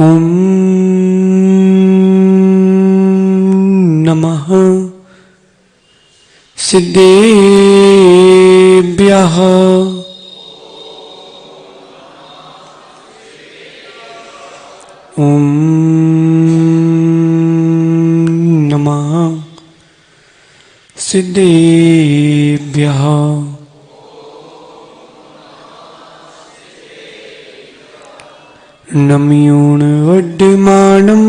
ओम नमः सिद्धेभ्यः ओम नमः सिद्धेभ्यः नम्यूण वड्डमानं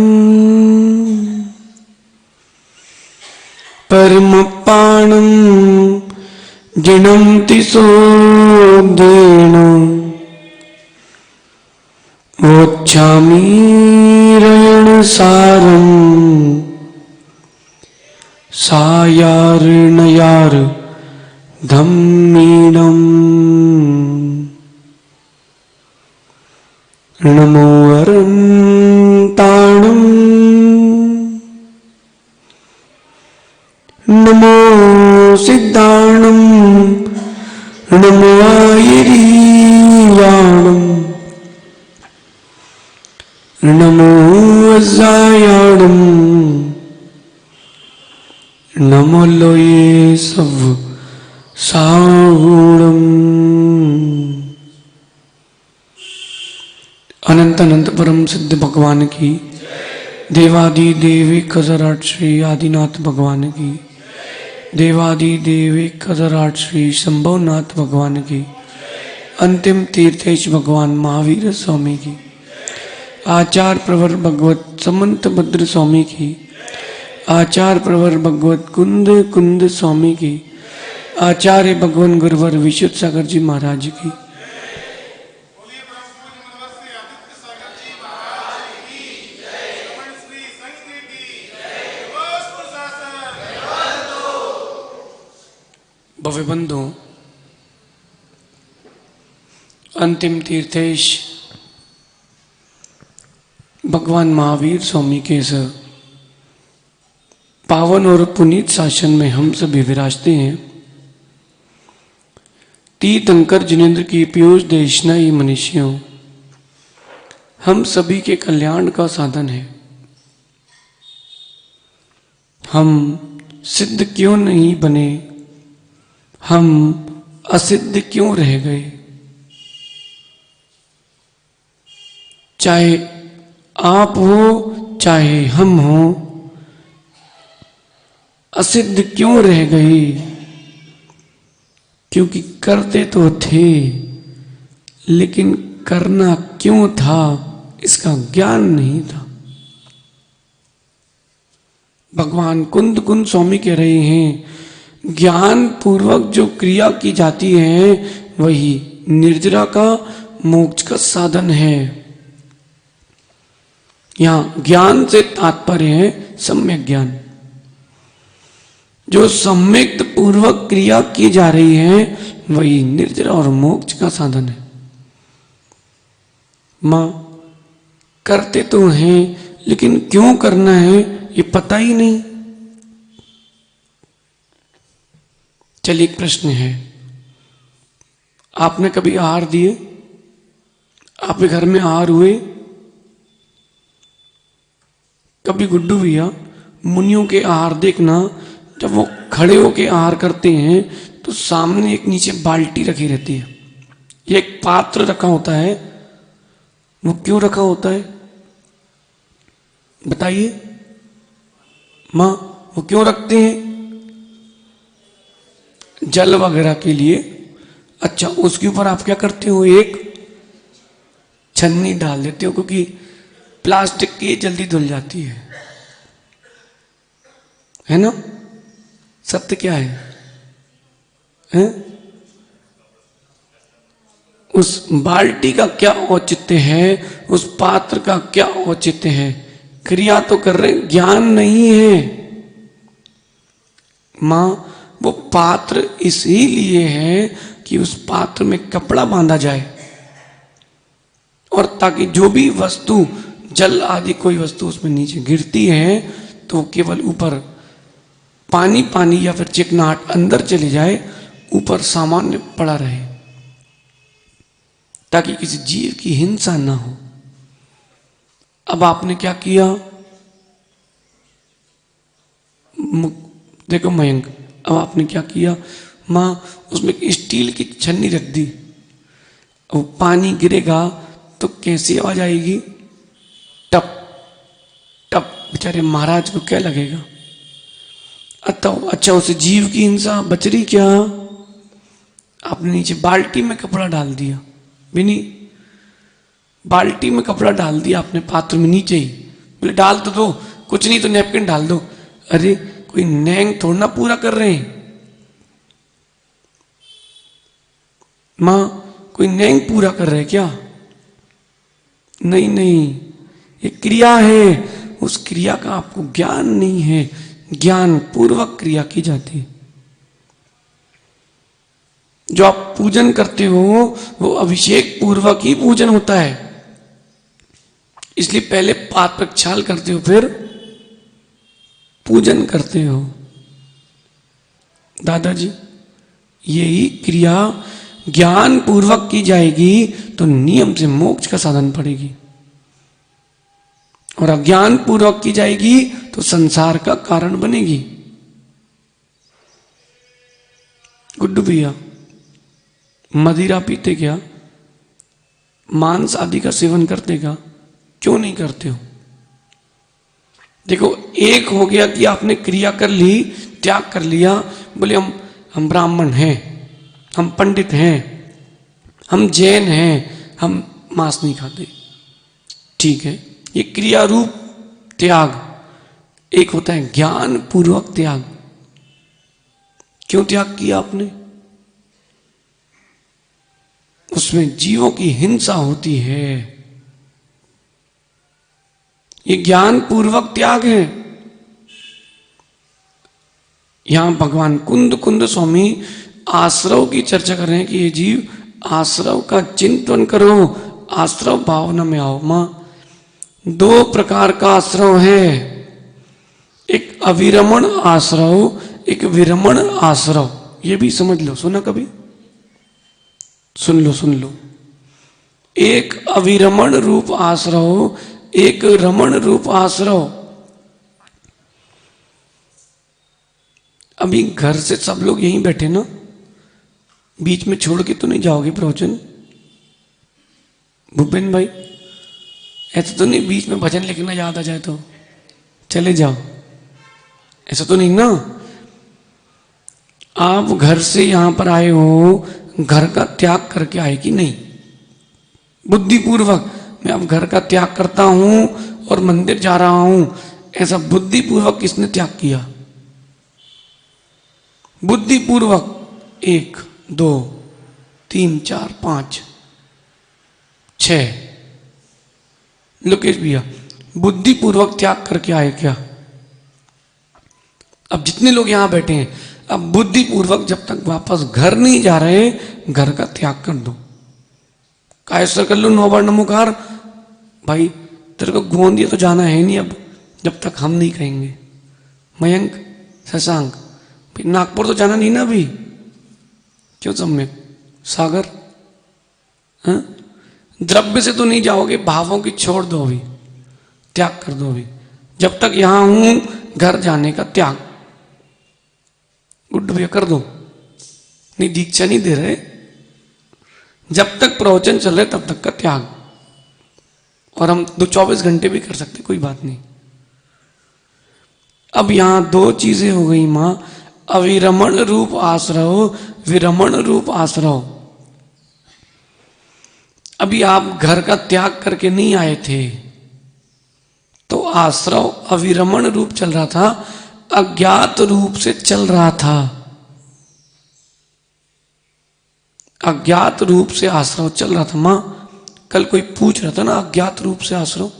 परमपाणं जिनंति सोदेन वोच्छामि रयणसारं सायार्णयार धम्मीणम् नमो अरन्ताणं नमो सिद्धाणं नमो आयरीयाणं नमो अजायाणं नमो लोये सव साहुणम्। अनंत अनंत परम सिद्ध भगवान की, देवादि देवी कजराट श्री आदिनाथ भगवान की, देवादि देवी कजराट श्री संभवनाथ भगवान की, अंतिम तीर्थेश भगवान महावीर स्वामी की, आचार्य प्रवर भगवत समंत भद्र स्वामी की, आचार्य प्रवर भगवत कुंद कुंद स्वामी की, आचार्य भगवान गुरुवर विशुद्ध सागर जी महाराज की, भव्य बंधु अंतिम तीर्थेश भगवान महावीर स्वामी के इस पावन और पुनीत शासन में हम सभी विराजते हैं। तीर्थंकर जिनेन्द्र की पीयूष देशना ये मनुष्यों हम सभी के कल्याण का साधन है। हम सिद्ध क्यों नहीं बने, हम असिद्ध क्यों रह गए, चाहे आप हो चाहे हम हो, असिद्ध क्यों रह गए? क्योंकि करते तो थे लेकिन करना क्यों था इसका ज्ञान नहीं था। भगवान कुंद कुंद स्वामी कह रहे हैं, ज्ञान पूर्वक जो क्रिया की जाती है वही निर्जरा का मोक्ष का साधन है। यहां ज्ञान से तात्पर्य है सम्यक ज्ञान। जो सम्यक पूर्वक क्रिया की जा रही है वही निर्जरा और मोक्ष का साधन है। मां करते तो हैं लेकिन क्यों करना है ये पता ही नहीं। चलिए एक प्रश्न है, आपने कभी आहार दिए? आपके घर में आहार हुए? कभी गुड्डू भैया मुनियों के आहार देखना, जब वो खड़े होके आहार करते हैं तो सामने एक नीचे बाल्टी रखी रहती है, ये एक पात्र रखा होता है। वो क्यों रखा होता है बताइए मां? वो क्यों रखते हैं? जल वगैरह के लिए। अच्छा, उसके ऊपर आप क्या करते हो? एक छन्नी डाल देते हो, क्योंकि प्लास्टिक की जल्दी धुल जाती है ना? सत्य क्या है? हैं? उस बाल्टी का क्या औचित्य है, उस पात्र का क्या औचित्य है? क्रिया तो कर रहे, ज्ञान नहीं है। मां, वो पात्र इसीलिए है कि उस पात्र में कपड़ा बांधा जाए और ताकि जो भी वस्तु जल आदि कोई वस्तु उसमें नीचे गिरती है तो केवल ऊपर पानी पानी या फिर चिकनाहट अंदर चली जाए, ऊपर सामान्य पड़ा रहे, ताकि किसी जीव की हिंसा ना हो। अब आपने क्या किया, देखो मयंक, अब आपने क्या किया, माँ उसमें स्टील की छन्नी रख दी, वो पानी गिरेगा तो कैसी आवाज आएगी, टप टप। बेचारे महाराज को क्या लगेगा। अच्छा उसे जीव की हिंसा बच रही क्या, आपने नीचे बाल्टी में कपड़ा डाल दिया, बिनी बाल्टी में कपड़ा डाल दिया आपने पात्र में नीचे ही, बोले डाल तो दो, कुछ नहीं तो नैपकिन डाल दो। अरे कोई नैंग थोड़ा ना पूरा कर रहे हैं माँ, कोई नैंग पूरा कर रहे क्या, नहीं नहीं, ये क्रिया है, उस क्रिया का आपको ज्ञान नहीं है, ज्ञान पूर्वक क्रिया की जाती है। जो आप पूजन करते हो वो अभिषेक पूर्वक ही पूजन होता है, इसलिए पहले पाद प्रक्षाल करते हो फिर पूजन करते हो। दादाजी यही क्रिया ज्ञान पूर्वक की जाएगी तो नियम से मोक्ष का साधन पड़ेगी, और अज्ञान पूर्वक की जाएगी तो संसार का कारण बनेगी। गुड्डू भैया मदिरा पीते क्या, मांस आदि का सेवन करते क्या, क्यों नहीं करते हो। देखो एक हो गया कि आपने क्रिया कर ली, त्याग कर लिया, बोले हम ब्राह्मण हैं, हम पंडित हैं, हम जैन हैं, हम मांस नहीं खाते, ठीक है, ये क्रिया रूप त्याग। एक होता है ज्ञान पूर्वक त्याग। क्यों त्याग किया आपने, उसमें जीवों की हिंसा होती है, ये ज्ञान पूर्वक त्याग है। यहां भगवान कुंद स्वामी आश्रव की चर्चा कर रहे हैं कि ये जीव आश्रव का चिंतन करो, आश्रव भावना में आओ। मां दो प्रकार का आश्रव है, एक अविरमण आश्रव, एक विरमण आश्रव, ये भी समझ लो, सुना कभी, सुन लो। एक अविरमण रूप आश्रव, एक रमण रूप आश्रव। अभी घर से सब लोग यहीं बैठे ना, बीच में छोड़ के तो नहीं जाओगे प्रवचन, भूपेन भाई ऐसा तो नहीं बीच में भजन लिखना याद आ जाए तो चले जाओ, ऐसा तो नहीं ना। आप घर से यहां पर आए हो, घर का त्याग करके आए कि नहीं, बुद्धिपूर्वक मैं अब घर का त्याग करता हूं और मंदिर जा रहा हूं, ऐसा बुद्धिपूर्वक किसने त्याग किया, बुद्धिपूर्वक। 1 2 3 4 5 6 लोकेश भैया बुद्धिपूर्वक त्याग करके आए क्या। अब जितने लोग यहां बैठे हैं, अब बुद्धिपूर्वक जब तक वापस घर नहीं जा रहे, घर का त्याग कर दो। कायस्वर कर लो 9 बार नमोकार, भाई तेरे को गोंदिया तो जाना है नहीं अब, जब तक हम नहीं कहेंगे। मयंक शशांक भाई नागपुर तो जाना नहीं ना अभी, क्यों सम्यक सागर, हाँ? द्रव्य से तो नहीं जाओगे, भावों की छोड़ दो अभी, त्याग कर दो अभी, जब तक यहां हूं घर जाने का त्याग। गुड भैया कर दो, नहीं दीक्षा नहीं दे रहे, जब तक प्रवचन चल रहे तब तक का त्याग। और हम 24 घंटे भी कर सकते, कोई बात नहीं। अब यहां 2 चीजें हो गई मां, अविरमण रूप आश्रव, विरमण रूप आश्रव। अभी आप घर का त्याग करके नहीं आए थे तो आश्रव अविरमण रूप चल रहा था, अज्ञात रूप से चल रहा था, अज्ञात रूप से आश्रव चल रहा था। मां कल कोई पूछ रहा था ना, अज्ञात रूप से आश्रव,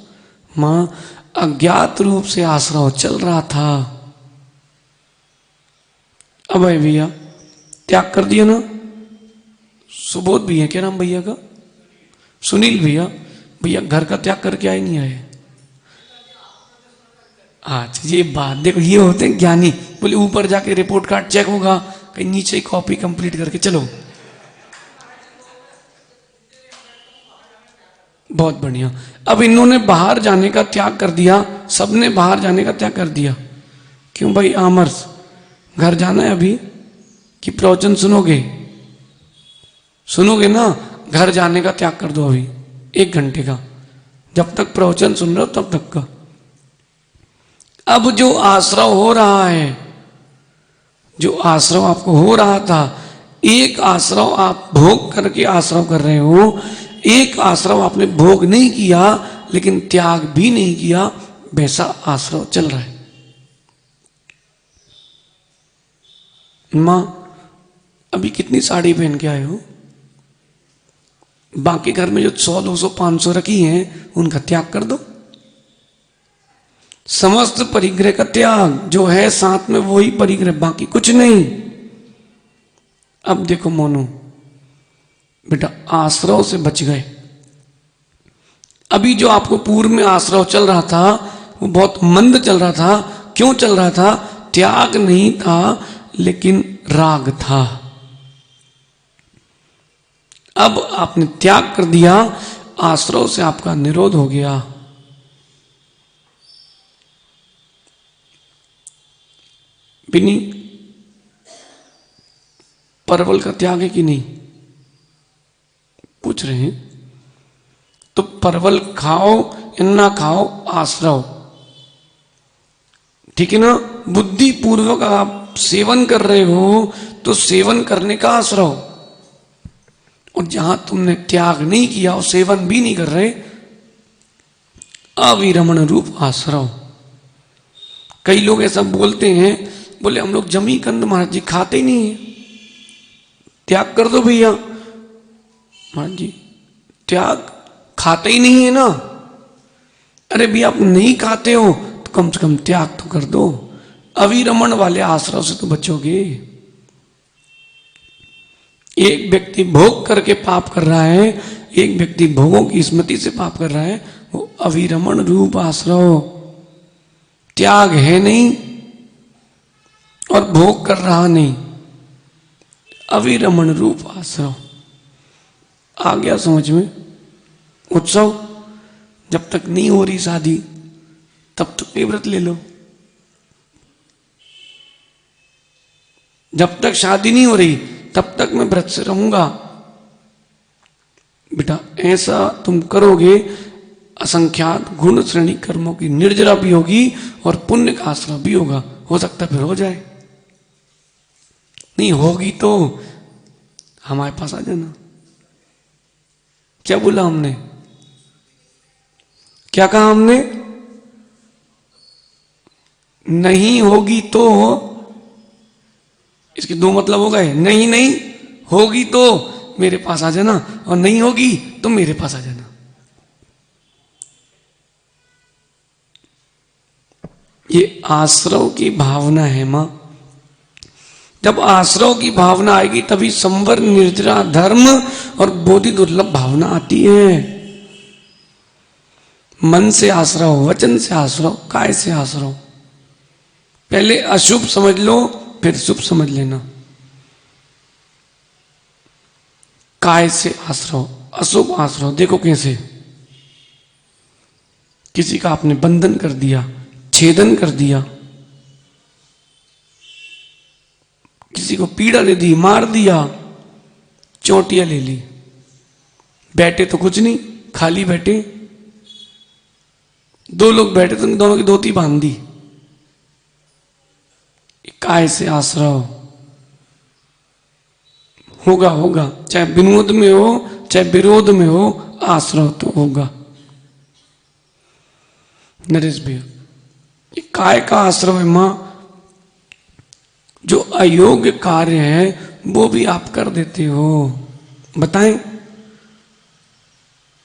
मां अज्ञात रूप से आश्रव चल रहा था। अब भैया त्याग कर दिया ना, सुबोध भैया, क्या नाम भैया का, सुनील भैया, भैया घर का त्याग करके आए नहीं आए। अच्छा ये बात देखो, ये होते हैं ज्ञानी, बोले ऊपर जाके रिपोर्ट कार्ड चेक होगा, कहीं नीचे ही कॉपी कंप्लीट करके चलो। बहुत बढ़िया। अब इन्होंने बाहर जाने का त्याग कर दिया, सबने बाहर जाने का त्याग कर दिया। क्यों भाई आमर्स, घर जाना है अभी कि प्रवचन सुनोगे? सुनोगे ना? घर जाने का त्याग कर दो अभी 1 घंटे का, जब तक प्रवचन सुन रहे हो तब तक का। अब जो आश्रव हो रहा है, जो आश्रव आपको हो रहा था, एक आश्रव आप भोग करके आश्रव कर रहे हो, एक आश्रव आपने भोग नहीं किया लेकिन त्याग भी नहीं किया, वैसा आश्रव चल रहा है। मां अभी कितनी साड़ी पहन के आए हो? बाकी घर में जो 100, 200, 500 रखी हैं उनका त्याग कर दो। समस्त परिग्रह का त्याग, जो है साथ में वही परिग्रह, बाकी कुछ नहीं। अब देखो मोनू बेटा, आश्रव से बच गए। अभी जो आपको पूर्व में आश्रव चल रहा था वो बहुत मंद चल रहा था। क्यों चल रहा था? त्याग नहीं था लेकिन राग था। अब आपने त्याग कर दिया, आश्रव से आपका निरोध हो गया। बिनी, परवल का त्याग है कि नहीं? पूछ रहे हैं। तो परवल खाओ या ना खाओ, आश्रव, ठीक है ना? बुद्धि पूर्वक आप सेवन कर रहे हो तो सेवन करने का आश्रव, और जहां तुमने त्याग नहीं किया और सेवन भी नहीं कर रहे, अविरमण रूप आश्रव। कई लोग ऐसा बोलते हैं, बोले हम लोग जमी कंद महाराज जी खाते ही नहीं है, त्याग कर दो भैया। महाराज जी त्याग, खाते ही नहीं है ना? अरे भैया आप नहीं खाते हो तो कम से कम त्याग तो कर दो। अविरमण वाले आश्रव से तो बचोगे। एक व्यक्ति भोग करके पाप कर रहा है, एक व्यक्ति भोगों की स्मृति से पाप कर रहा है, वो अविरमण रूप आश्रव, त्याग है नहीं और भोग कर रहा नहीं, अविरमण रूप आश्रव। आ गया समझ में? उत्सव जब तक नहीं हो रही शादी तब तक नहीं व्रत ले लो। जब तक शादी नहीं हो रही तब तक मैं व्रत से रहूंगा। बेटा ऐसा तुम करोगे, असंख्यात गुण श्रेणी कर्मों की निर्जरा भी होगी और पुण्य का आश्रय भी होगा। हो सकता फिर हो जाए, नहीं होगी तो हमारे पास आ जाना। क्या बोला हमने? क्या कहा हमने? नहीं होगी तो, इसके 2 मतलब हो गए। नहीं नहीं होगी तो मेरे पास आ जाना, और नहीं होगी तो मेरे पास आ जाना। ये आश्रव की भावना है मां। जब आश्रव की भावना आएगी तभी संवर, निर्जरा, धर्म और बोधि दुर्लभ भावना आती है। मन से आश्रव, वचन से आश्रव, काय से आश्रव। पहले अशुभ समझ लो फिर शुभ समझ लेना। काय से आश्रव, अशुभ आश्रव। देखो कैसे किसी का आपने बंधन कर दिया, छेदन कर दिया, किसी को पीड़ा दे दी, मार दिया, चोटियां ले ली, बैठे तो कुछ नहीं, खाली बैठे। 2 लोग बैठे तो दोनों की धोती बांध दी। काय से आश्रव होगा, होगा, चाहे विनोद में हो चाहे विरोध में हो, आश्रव तो होगा। नरेश भैया, ये काय का आश्रव है मां। जो अयोग्य कार्य है वो भी आप कर देते हो। बताएं,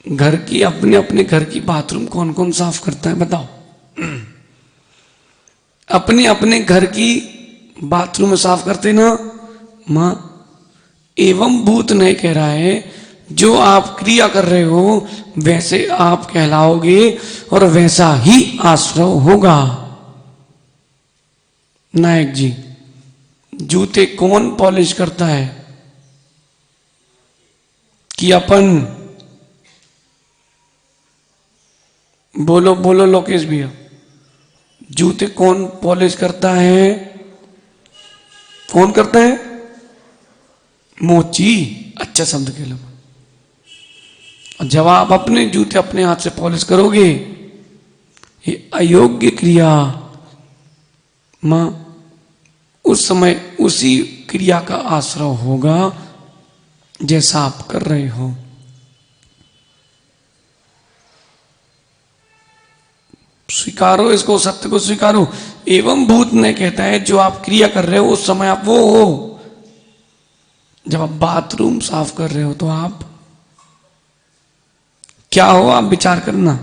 घर की, अपने अपने घर की बाथरूम कौन कौन साफ करता है? बताओ। अपने अपने घर की बाथरूम साफ करते ना मां? एवं भूत नहीं कह रहा है, जो आप क्रिया कर रहे हो वैसे आप कहलाओगे और वैसा ही आश्रव होगा। नायक जी, जूते कौन पॉलिश करता है? कि अपन? बोलो बोलो लोकेश भैया, जूते कौन पॉलिश करता है? कौन करता है? मोची। अच्छा शब्द कह लो। और जब आप अपने जूते अपने हाथ से पॉलिश करोगे, ये अयोग्य क्रिया मां उस समय उसी क्रिया का आश्रय होगा जैसा आप कर रहे हो। स्वीकारो इसको, सत्य को स्वीकारो। एवं भूत ने कहता है जो आप क्रिया कर रहे हो उस समय आप वो हो। जब आप बाथरूम साफ कर रहे हो तो आप क्या हो, आप विचार करना।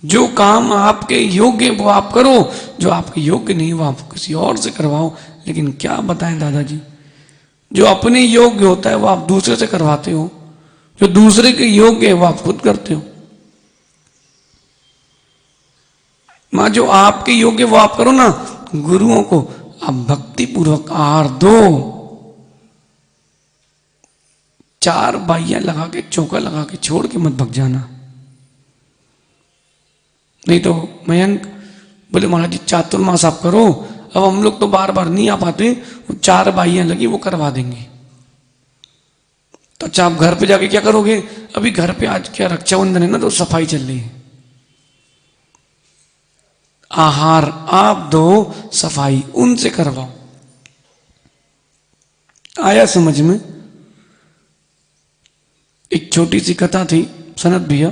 जो काम आपके योग्य वो आप करो, जो आपके योग्य नहीं वो आप किसी और से करवाओ। लेकिन क्या बताएं दादाजी, जो अपने योग्य होता है वो आप दूसरे से करवाते हो, जो दूसरे के योग्य है वो आप खुद करते हो। मां जो आपके योग्य वो आप करो ना। गुरुओं को आप भक्ति पूर्वक आहार दो। 4 बाइयां लगा के, चौका लगा के छोड़ के मत भग जाना। नहीं तो मयंक बोले महाराज जी चातुर्मास आप करो। अब हम लोग तो बार बार नहीं आ पाते, वो 4 बाइयां लगी वो करवा देंगे। तो अच्छा आप घर पे जाके क्या करोगे? अभी घर पे आज क्या रक्षाबंधन है ना, तो सफाई चल रही है। आहार आप दो, सफाई उनसे करवाओ। आया समझ में? एक छोटी सी कथा थी। सनत भैया,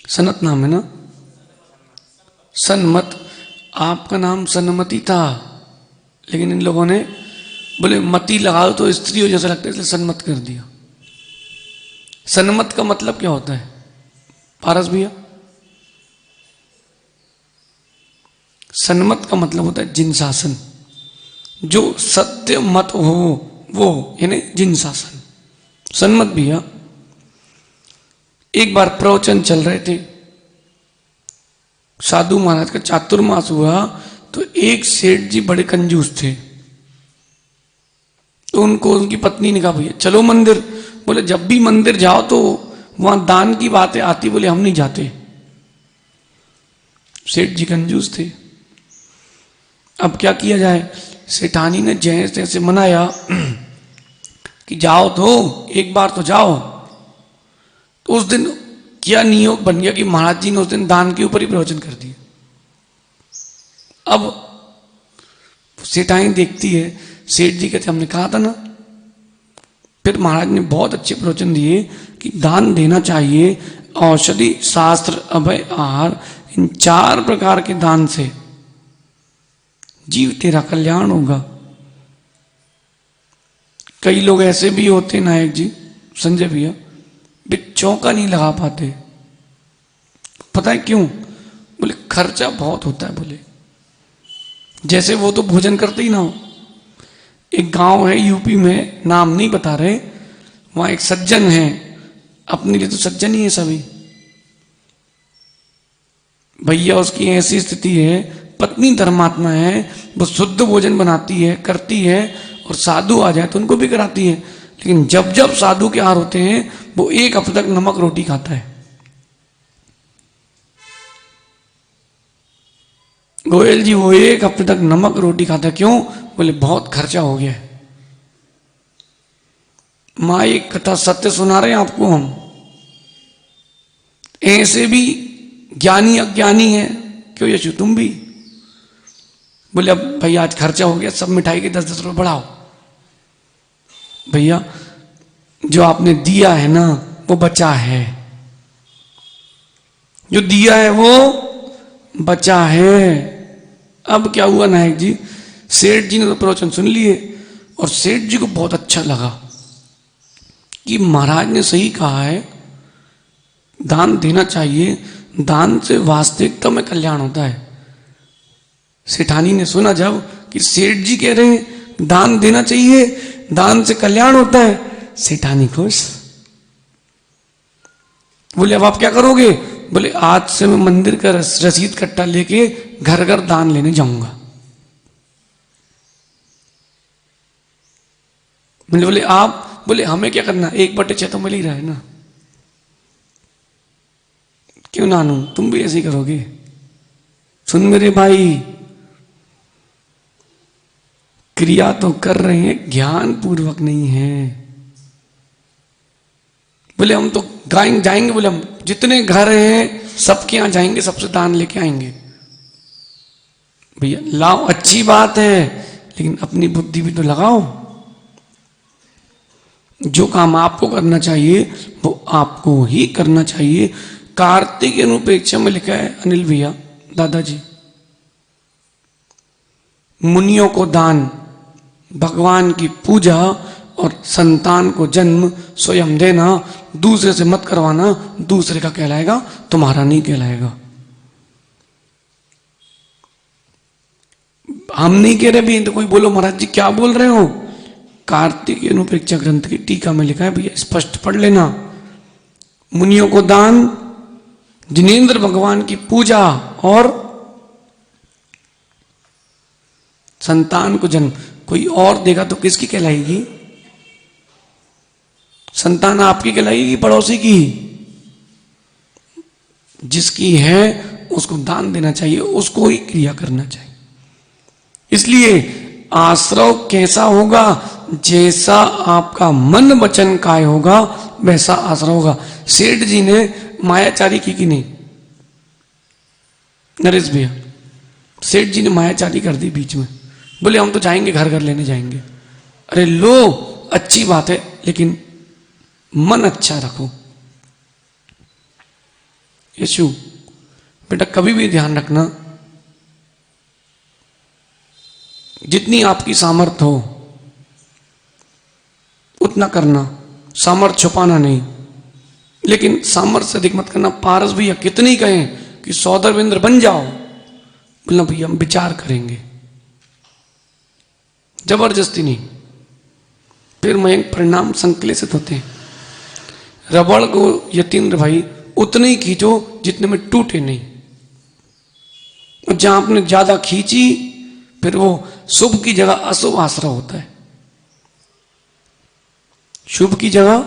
सनत नाम है ना? सन्मत, आपका नाम सन्मति था, लेकिन इन लोगों ने बोले मती लगा दो तो स्त्री हो जैसा लगता है, इसलिए सन्मत कर दिया। सन्मत का मतलब क्या होता है पारस भैया? सन्मत का मतलब होता है जिन शासन, जो सत्य मत हो वो, यानी जिन शासन। सन्मत भैया एक बार प्रवचन चल रहे थे, साधु महाराज का चातुर्मास हुआ, तो एक सेठ जी बड़े कंजूस थे। तो उनको उनकी पत्नी ने कहा भैया चलो मंदिर। बोले जब भी मंदिर जाओ तो वहां दान की बातें आती, बोले हम नहीं जाते। सेठ जी कंजूस थे। अब क्या किया जाए? सेठानी ने जैसे तैसे मनाया कि जाओ तो एक बार तो जाओ। तो उस दिन क्या नियोग बन गया कि महाराज जी ने उस दिन दान के ऊपर ही प्रवचन कर दिया। अब सेठानी देखती है, सेठ जी कहते हमने कहा था ना। फिर महाराज ने बहुत अच्छे प्रवचन दिए कि दान देना चाहिए। औषधि, शास्त्र, अभय, आहार, इन 4 प्रकार के दान से जीव तेरा कल्याण होगा। कई लोग ऐसे भी होते नायक जी, संजय भैया, वे चौका नहीं लगा पाते। पता है क्यों? बोले खर्चा बहुत होता है। बोले जैसे वो तो भोजन करते ही ना हो। एक गांव है यूपी में, नाम नहीं बता रहे, वहां एक सज्जन है, अपने लिए तो सज्जन ही है सभी। भैया उसकी ऐसी स्थिति है, पत्नी धर्मात्मा है, वो शुद्ध भोजन बनाती है, करती है, और साधु आ जाए तो उनको भी कराती है। लेकिन जब जब साधु के आहार होते हैं वो 1 हफ्ते तक नमक रोटी खाता है। गोयल जी वो 1 हफ्ते तक नमक रोटी खाता है। क्यों? बोले बहुत खर्चा हो गया है। मां एक कथा सत्य सुना रहे हैं आपको हम। ऐसे भी ज्ञानी अज्ञानी है। क्यों यशु तुम भी? बोले अब भाई आज खर्चा हो गया, सब मिठाई के 10-10 रुपए बढ़ाओ। भैया जो आपने दिया है ना वो बचा है, जो दिया है वो बचा है। अब क्या हुआ नायक जी, सेठ जी ने तो प्रवचन सुन लिए और सेठ जी को बहुत अच्छा लगा कि महाराज ने सही कहा है, दान देना चाहिए, दान से वास्तविकता में कल्याण होता है। सेठानी ने सुना जब कि सेठ जी कह रहे हैं दान देना चाहिए, दान से कल्याण होता है, सेठानी खुश। बोले अब आप क्या करोगे? बोले आज से मैं मंदिर का रसीद कट्टा लेके घर घर दान लेने जाऊंगा। बोले आप? बोले हमें क्या करना, 1/6 तो मिल ही रहा है ना। क्यों नानू, तुम भी ऐसे ही करोगे? सुन मेरे भाई, क्रिया तो कर रहे हैं, ज्ञान पूर्वक नहीं है। बोले हम तो गाएंगे जाएंगे, बोले हम जितने घर हैं सबके यहां जाएंगे, सबसे दान लेके आएंगे। भैया लाओ, अच्छी बात है, लेकिन अपनी बुद्धि भी तो लगाओ। जो काम आपको करना चाहिए वो आपको ही करना चाहिए। कार्तिक अनुपेक्षा में लिखा है अनिल भैया, दादाजी, मुनियों को दान, भगवान की पूजा और संतान को जन्म स्वयं देना, दूसरे से मत करवाना, दूसरे का कहलाएगा, तुम्हारा नहीं कहलाएगा। हम नहीं कह रहे भी, तो कोई बोलो महाराज जी क्या बोल रहे हो? कार्तिक अनुपेक्षा ग्रंथ की टीका में लिखा है भैया, स्पष्ट पढ़ लेना। मुनियों को दान, जिनेंद्र भगवान की पूजा और संतान को जन्म। कोई और देगा तो किसकी कहलाएगी? संतान आपकी कहलाएगी, पड़ोसी की? जिसकी है उसको दान देना चाहिए, उसको ही क्रिया करना चाहिए। इसलिए आश्रव कैसा होगा? जैसा आपका मन वचन काय होगा वैसा आश्रव होगा। सेठ जी ने मायाचारी की कि नहीं? नरेश भैया, सेठ जी ने मायाचारी कर दी बीच में, बोले हम तो जाएंगे, घर घर लेने जाएंगे। अरे लो, अच्छी बात है, लेकिन मन अच्छा रखो। यशु बेटा, कभी भी ध्यान रखना, जितनी आपकी सामर्थ्य हो उतना करना, सामर्थ्य छुपाना नहीं, लेकिन सामर्थ्य से अधिक मत करना। पारस भैया कितनी कहें कि सौदरवेंद्र बन जाओ, बोलना भैया हम विचार करेंगे, जबरदस्ती नहीं। फिर मयंक परिणाम संक्लेशित होते हैं। रबड़ को यतीन्द्र भाई उतने ही खींचो जितने में टूटे नहीं, और जहां आपने ज्यादा खींची फिर वो शुभ की जगह अशुभ आश्रय होता है, शुभ की जगह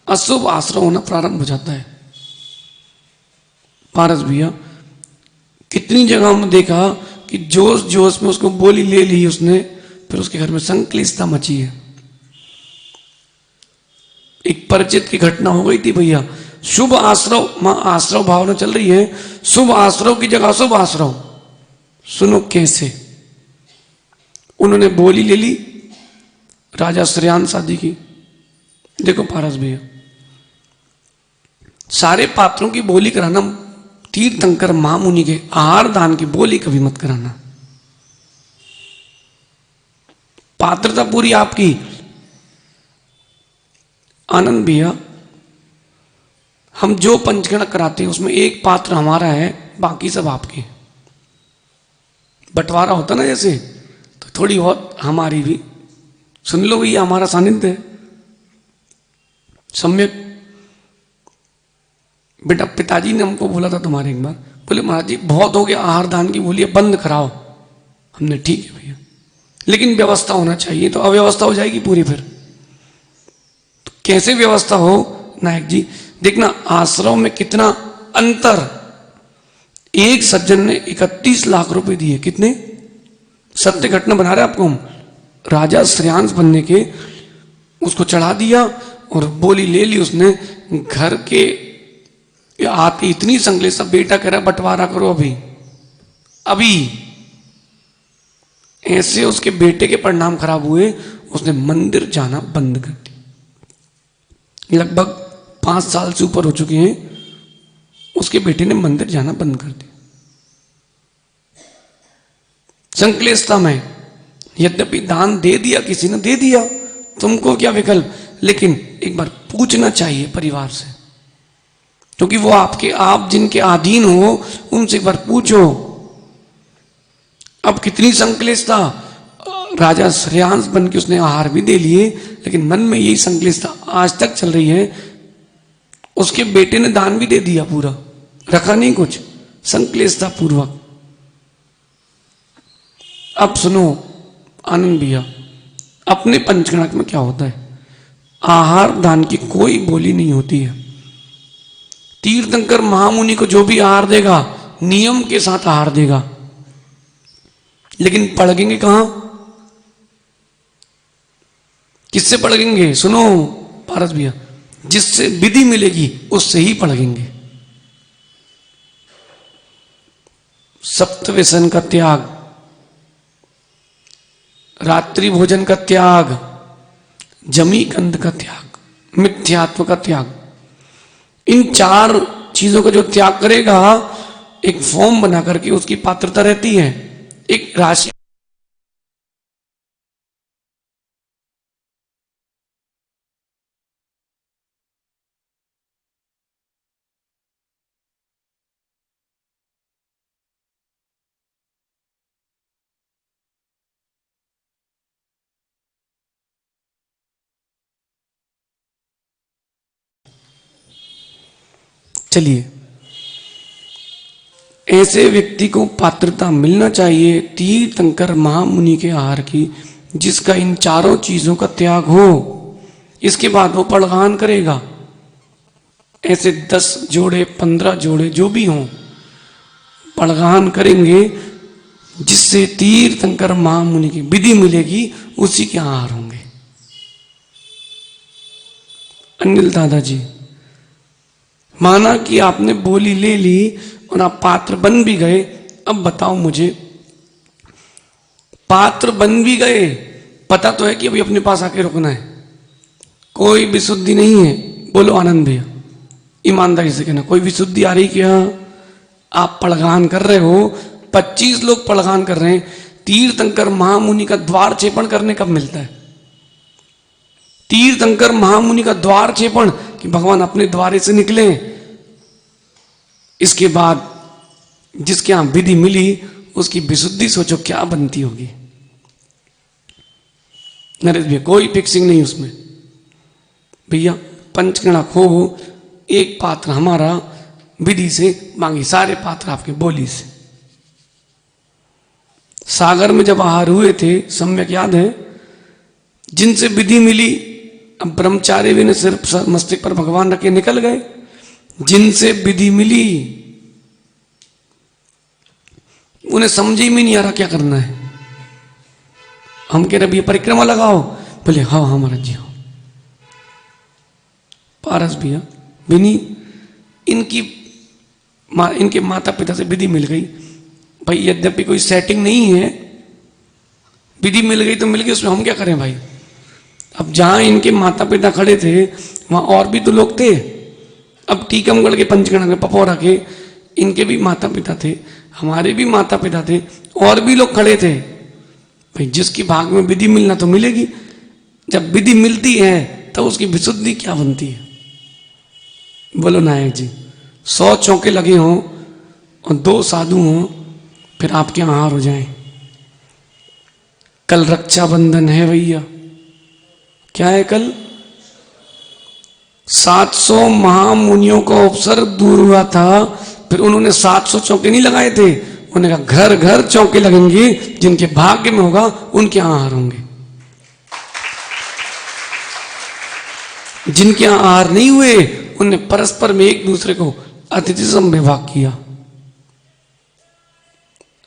अशुभ आश्रय होना प्रारंभ हो जाता है। पारस भैया कितनी जगह हमने देखा कि जोश जोश में उसको बोली ले ली उसने, फिर उसके घर में संक्लिष्टता मची है। एक परिचित की घटना हो गई थी भैया, शुभ आश्रव, आश्रव भावना चल रही है, शुभ आश्रव की जगह अशुभ आश्रव। सुनो कैसे, उन्होंने बोली ले ली राजा श्रेयान शादी की। देखो पारस भैया, सारे पात्रों की बोली कराना, तीर्थंकर महामुनि के आहार दान की बोली कभी मत कराना। पात्रता पूरी आपकी। आनंद भैया, हम जो पंचगणक कराते हैं उसमें एक पात्र हमारा है, बाकी सब आपके। बंटवारा होता ना जैसे, तो थोड़ी बहुत हमारी भी सुन लो, भैया हमारा सानिध्य है सम्यक। बेटा पिताजी ने हमको बोला था तुम्हारे एक बार, बोले महाराज जी बहुत हो गया, आहार दान की बोलिए बंद कराओ। हमने ठीक है भैया, लेकिन व्यवस्था होना चाहिए। तो अव्यवस्था हो जाएगी पूरी। फिर तो कैसे व्यवस्था हो नायक जी? देखना आश्रम में कितना अंतर। एक सज्जन ने 31 लाख रुपए दिए। कितने? सत्य घटना बना रहे आपको हम। राजा श्रेयांश बनने के उसको चढ़ा दिया और बोली ले ली उसने। घर के आती इतनी संकलेश, बेटा कह रहा बंटवारा करो अभी अभी। ऐसे उसके बेटे के परिणाम खराब हुए, उसने मंदिर जाना बंद कर दिया। लगभग 5 साल से ऊपर हो चुके हैं, उसके बेटे ने मंदिर जाना बंद कर दिया संकलेशता में। यद्यपि दान दे दिया, किसी ने दे दिया, तुमको क्या विकल्प, लेकिन एक बार पूछना चाहिए परिवार से, क्योंकि वो आपके, आप जिनके अधीन हो उनसे एक बार पूछो। अब कितनी संकलेशता, राजा श्रेयांश बन के उसने आहार भी दे लिए, लेकिन मन में यही संकलेशता आज तक चल रही है। उसके बेटे ने दान भी दे दिया पूरा, रखा नहीं कुछ, संकलेशता पूर्वक। अब सुनो आनंद भैया, अपने पंचगणक में क्या होता है, आहार दान की कोई बोली नहीं होती है। तीर्थंकर महामुनि को जो भी आहार देगा नियम के साथ आहार देगा, लेकिन पड़केंगे कहां? किससे पड़केंगे? सुनो पारस भैया, जिससे विधि मिलेगी उससे ही पड़केंगे। सप्त व्यसन का त्याग, रात्रि भोजन का त्याग, जमी गंध का त्याग, मिथ्यात्व का त्याग, इन 4 चीजों का जो त्याग करेगा, एक फॉर्म बना करके उसकी पात्रता रहती है, एक राशि। चलिए, ऐसे व्यक्ति को पात्रता मिलना चाहिए तीर्थंकर महामुनि के आहार की, जिसका इन 4 चीजों का त्याग हो। इसके बाद वो पड़गान करेगा। ऐसे 10 जोड़े 15 जोड़े जो भी हों पड़गान करेंगे, जिससे तीर्थंकर महामुनि की विधि मिलेगी, उसी के आहार होंगे। अनिल दादाजी, माना कि आपने बोली ले ली और आप पात्र बन भी गए, अब बताओ मुझे, पात्र बन भी गए, पता तो है कि अभी अपने पास आके रुकना है, कोई विशुद्धि नहीं है। बोलो आनंद भैया, ईमानदारी से कहना, कोई विशुद्धि आ रही क्या? आप पड़गान कर रहे हो, 25 लोग पड़गान कर रहे हैं। तीर्थंकर महामुनि का द्वार छेपण करने कब मिलता है? तीर्थंकर महामुनि का द्वार छेपण, कि भगवान अपने द्वारे से निकले। इसके बाद जिसके यहां विधि मिली, उसकी विशुद्धि सोचो क्या बनती होगी। नरेश भैया, कोई फिक्सिंग नहीं उसमें भैया। पंचगणा खो, एक पात्र हमारा विधि से, बाकी सारे पात्र आपके बोली से। सागर में जब आहार हुए थे, सम्यक याद है, जिनसे विधि मिली, अब ब्रह्मचारी भी ने सिर्फ मस्तिष्क पर भगवान रखे निकल गए। जिनसे विधि मिली उन्हें समझ ही में नहीं आ रहा क्या करना है। हम कह रहे भैया परिक्रमा लगाओ, बोले हाँ हाँ महाराज जी हाँ। पारस भैया विनी, इनके माता पिता से विधि मिल गई भाई, यद्यपि कोई सेटिंग नहीं है, विधि मिल गई तो मिल गई, उसमें हम क्या करें भाई। अब जहां इनके माता पिता खड़े थे वहां और भी तो लोग थे। अब टीकमगढ़ के पंचगढ़ के पपौरा के इनके भी माता पिता थे, हमारे भी माता पिता थे, और भी लोग खड़े थे भाई। जिसकी भाग में विधि मिलना तो मिलेगी। जब विधि मिलती है तो उसकी विशुद्धि क्या बनती है? बोलो नायक जी, 100 चौके लगे हों और 2 साधु हों, फिर आपके आहार हो जाएं। कल रक्षाबंधन है भैया, क्या है कल? 700 महामुनियों का अवसर दूर हुआ था, फिर उन्होंने 700 चौके नहीं लगाए थे, उन्होंने कहा घर घर चौके लगेंगे, जिनके भाग्य में होगा उनके आहार होंगे। जिनके आहार नहीं हुए उन्होंने परस्पर में एक दूसरे को अतिथि सम विभाग किया।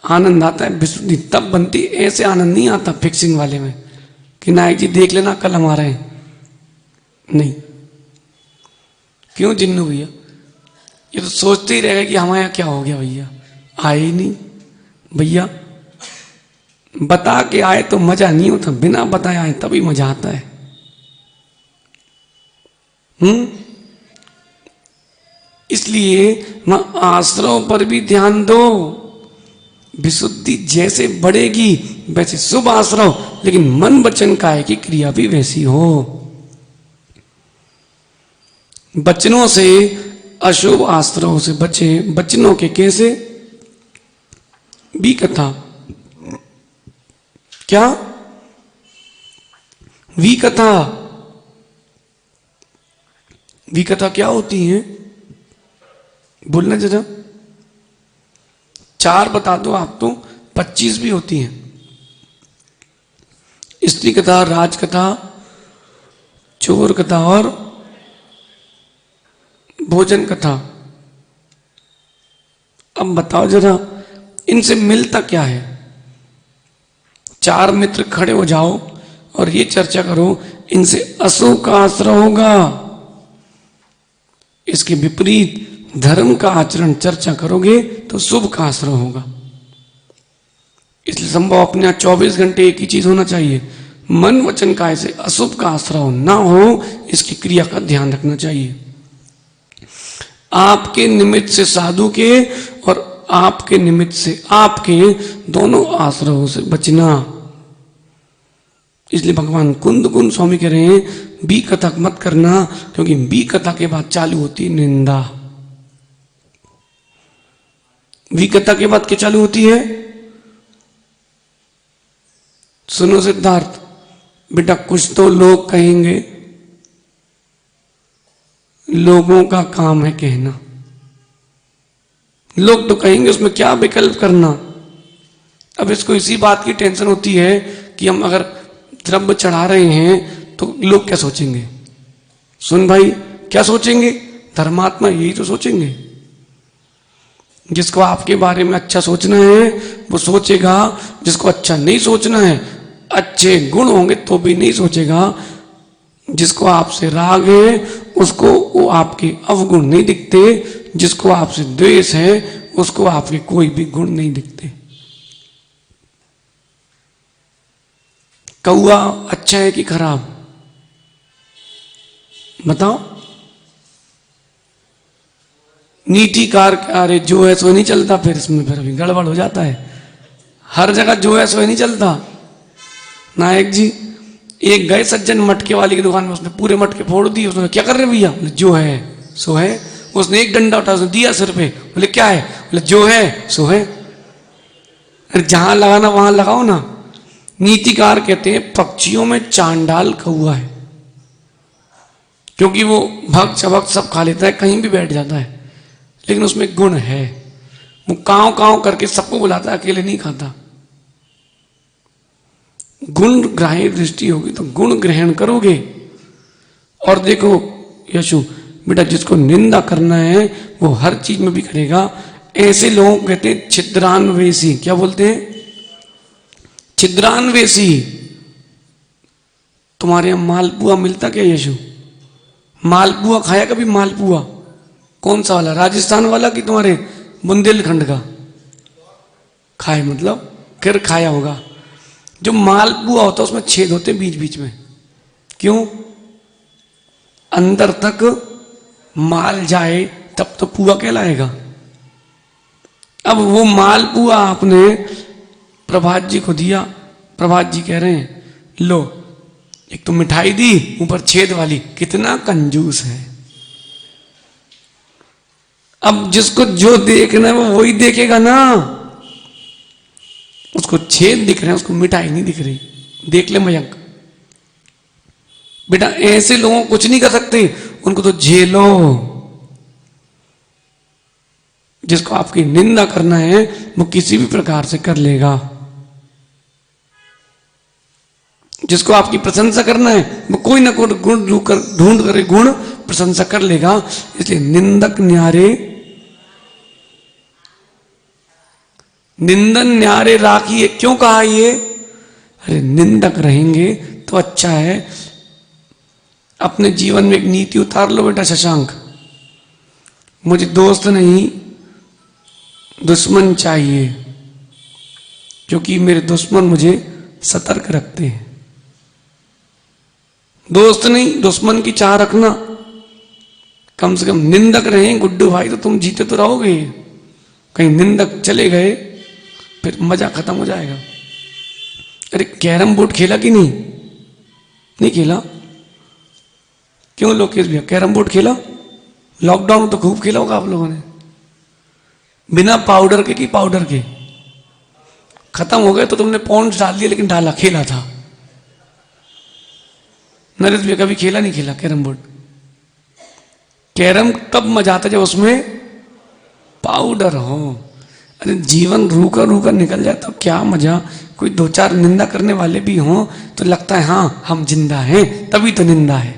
आनंद आता है, विशुद्धि तब बनती, ऐसे आनंद नहीं आता फिक्सिंग वाले में कि नायक जी देख लेना कल हमारे हैं। नहीं, क्यों जिन्नू भैया, ये तो सोचते ही रहेगा कि हमारे यहाँ क्या हो गया भैया, आए ही नहीं। भैया बता के आए तो मजा नहीं होता, बिना बताए आए तभी मजा आता है। इसलिए वहां आश्रयों पर भी ध्यान दो। विशुद्धि जैसे बढ़ेगी वैसे शुभ आश्रय, लेकिन मन वचन काया की क्रिया भी वैसी हो। बचनों से, अशुभ आश्रयों से बचे। बचनों के कैसे? विकथा। क्या? विकथा। विकथा क्या होती है? बोलना जरा। 4 बता दो आप तो, 25 भी होती हैं। स्त्री कथा, राज कथा, चोर कथा और भोजन कथा। अब बताओ जरा, इनसे मिलता क्या है? 4 मित्र खड़े हो जाओ और ये चर्चा करो, इनसे अशुभ का आश्रय होगा। इसके विपरीत धर्म का आचरण चर्चा करोगे तो शुभ का आश्रय होगा। इसलिए संभव अपने यहाँ 24 घंटे एक ही चीज होना चाहिए, मन वचन काय से अशुभ का आश्रय ना हो, इसकी क्रिया का ध्यान रखना चाहिए। आपके निमित्त से साधु के और आपके निमित्त से आपके दोनों आश्रयों से बचना। इसलिए भगवान कुंद स्वामी कह रहे हैं बी कथा मत करना, क्योंकि बी कथा के बाद चालू होती है निंदा। बी कथा के बाद क्या चालू होती है? सुनो सिद्धार्थ बेटा, कुछ तो लोग कहेंगे, लोगों का काम है कहना। लोग तो कहेंगे, उसमें क्या विकल्प करना। अब इसको इसी बात की टेंशन होती है कि हम अगर द्रव्य चढ़ा रहे हैं तो लोग क्या सोचेंगे। सुन भाई, क्या सोचेंगे? धर्मात्मा यही तो सोचेंगे। जिसको आपके बारे में अच्छा सोचना है वो सोचेगा, जिसको अच्छा नहीं सोचना है, अच्छे गुण होंगे तो भी नहीं सोचेगा। जिसको आपसे राग है उसको वो आपके अवगुण नहीं दिखते, जिसको आपसे द्वेष है उसको आपके कोई भी गुण नहीं दिखते। कौआ अच्छा है कि खराब? बताओ। नीतिकार अरे जो है सो नहीं चलता, फिर इसमें फिर अभी गड़बड़ हो जाता है। हर जगह जो है सो नहीं चलता। नायक जी एक गए सज्जन मटके वाली की दुकान में, उसने पूरे मटके फोड़ दिए। उसने क्या कर रहे भैया? जो है सो है। उसने एक डंडा उठा, उसने दिया सिर पे। बोले क्या है? बोले जो है सो है। अरे जहां लगाना वहां लगाओ ना। नीतिकार कहते हैं पक्षियों में चांडाल कौआ है, क्योंकि वो भक्त चबक सब खा लेता है, कहीं भी बैठ जाता है, लेकिन उसमें गुण है। वो कांव कांव करके सबको बुलाता है, अकेले नहीं खाता। गुण ग्राह्य दृष्टि होगी तो गुण ग्रहण करोगे। और देखो यशु बेटा, जिसको निंदा करना है वो हर चीज में भी करेगा। ऐसे लोगों को कहते हैं छिद्रान्वेषी। क्या बोलते हैं? छिद्रान्वेषी। तुम्हारे यहां मालपुआ मिलता क्या यशु? मालपुआ खाया कभी? मालपुआ कौन सा वाला? राजस्थान वाला कि तुम्हारे बुंदेलखंड का? खाए मतलब फिर खाया होगा। जो मालपुआ होता है उसमें छेद होते बीच बीच में। क्यों? अंदर तक माल जाए तब तो पुआ कहलाएगा। अब वो मालपुआ आपने प्रभात जी को दिया। प्रभात जी कह रहे हैं लो, एक तो मिठाई दी ऊपर छेद वाली, कितना कंजूस है। अब जिसको जो देखना है वो वही देखेगा ना। उसको छेद दिख रहे हैं, उसको मिठाई नहीं दिख रही। देख ले मयंक बेटा, ऐसे लोगों को कुछ नहीं कर सकते, उनको तो झेलो। जिसको आपकी निंदा करना है वो किसी भी प्रकार से कर लेगा। जिसको आपकी प्रशंसा करना है वो कोई ना कोई गुण ढूंढ कर गुण प्रशंसा कर लेगा। इसलिए निंदक न्यारे, निंदन न्यारे राखिए। क्यों कहा ये? अरे निंदक रहेंगे तो अच्छा है। अपने जीवन में एक नीति उतार लो बेटा शशांक, मुझे दोस्त नहीं दुश्मन चाहिए, क्योंकि मेरे दुश्मन मुझे सतर्क रखते हैं। दोस्त नहीं दुश्मन की चाह रखना। कम से कम निंदक रहें गुड्डू भाई तो तुम जीते तो रहोगे। कहीं निंदक चले गए फिर मजा खत्म हो जाएगा। अरे कैरम बोर्ड खेला कि नहीं? नहीं खेला? क्यों लोकेश भैया, कैरम बोर्ड खेला? लॉकडाउन में तो खूब खेला होगा आप लोगों ने। बिना पाउडर के कि पाउडर के? खत्म हो गए तो तुमने पॉइंट्स डाल दिए, लेकिन डाला, खेला था। नरेश भैया कभी खेला नहीं? खेला कैरम बोर्ड? कैरम तब मजा आता जब उसमें पाउडर हो। अरे जीवन रूका रूका निकल जाए तो क्या मजा। कोई 2-4 निंदा करने वाले भी हों तो लगता है हाँ हम जिंदा हैं, तभी तो निंदा है।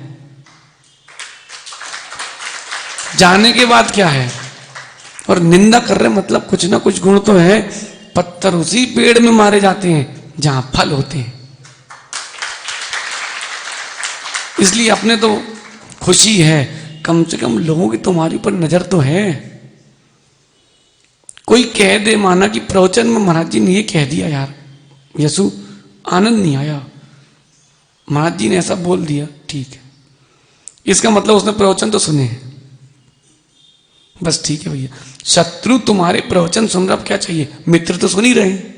जाने के बाद क्या है? और निंदा कर रहे मतलब कुछ ना कुछ गुण तो है। पत्थर उसी पेड़ में मारे जाते हैं जहां फल होते हैं। इसलिए अपने तो खुशी है, कम से कम लोगों की तुम्हारे ऊपर नजर तो है। कोई कह दे माना कि प्रवचन में महाराज जी ने ये कह दिया, यार यसु आनंद नहीं आया, महाराज जी ने ऐसा बोल दिया, ठीक है, इसका मतलब उसने प्रवचन तो सुने हैं, बस ठीक है भैया। शत्रु तुम्हारे प्रवचन सुन रहा, अब क्या चाहिए, मित्र तो सुन ही रहे हैं।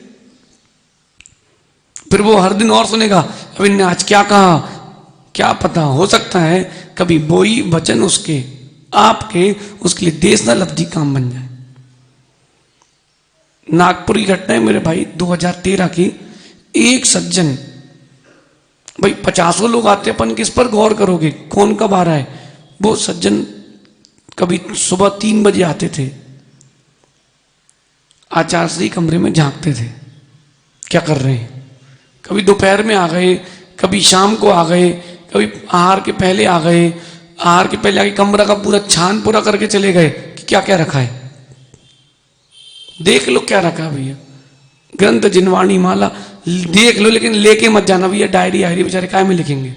फिर वो हर दिन और सुनेगा, अब इनने आज क्या कहा, क्या पता, हो सकता है कभी वही वचन उसके आपके उसके लिए देश न लफ्जी काम बन जाए। नागपुर की घटना है मेरे भाई, 2013 की। एक सज्जन, भाई 50 लोग आते, अपन किस पर गौर करोगे, कौन कब आ रहा है। वो सज्जन कभी सुबह 3 बजे आते थे, आचार्य श्री कमरे में झांकते थे क्या कर रहे हैं। कभी दोपहर में आ गए, कभी शाम को आ गए, कभी आहार के पहले आ गए, आहार के पहले आके कमरा का पूरा छान पूरा करके चले गए कि क्या क्या रखा है, देख लो क्या रखा है भैया, ग्रंथ जिनवाणी माला देख लो, लेकिन लेके मत जाना भैया, डायरी आयरी बेचारे काय में लिखेंगे।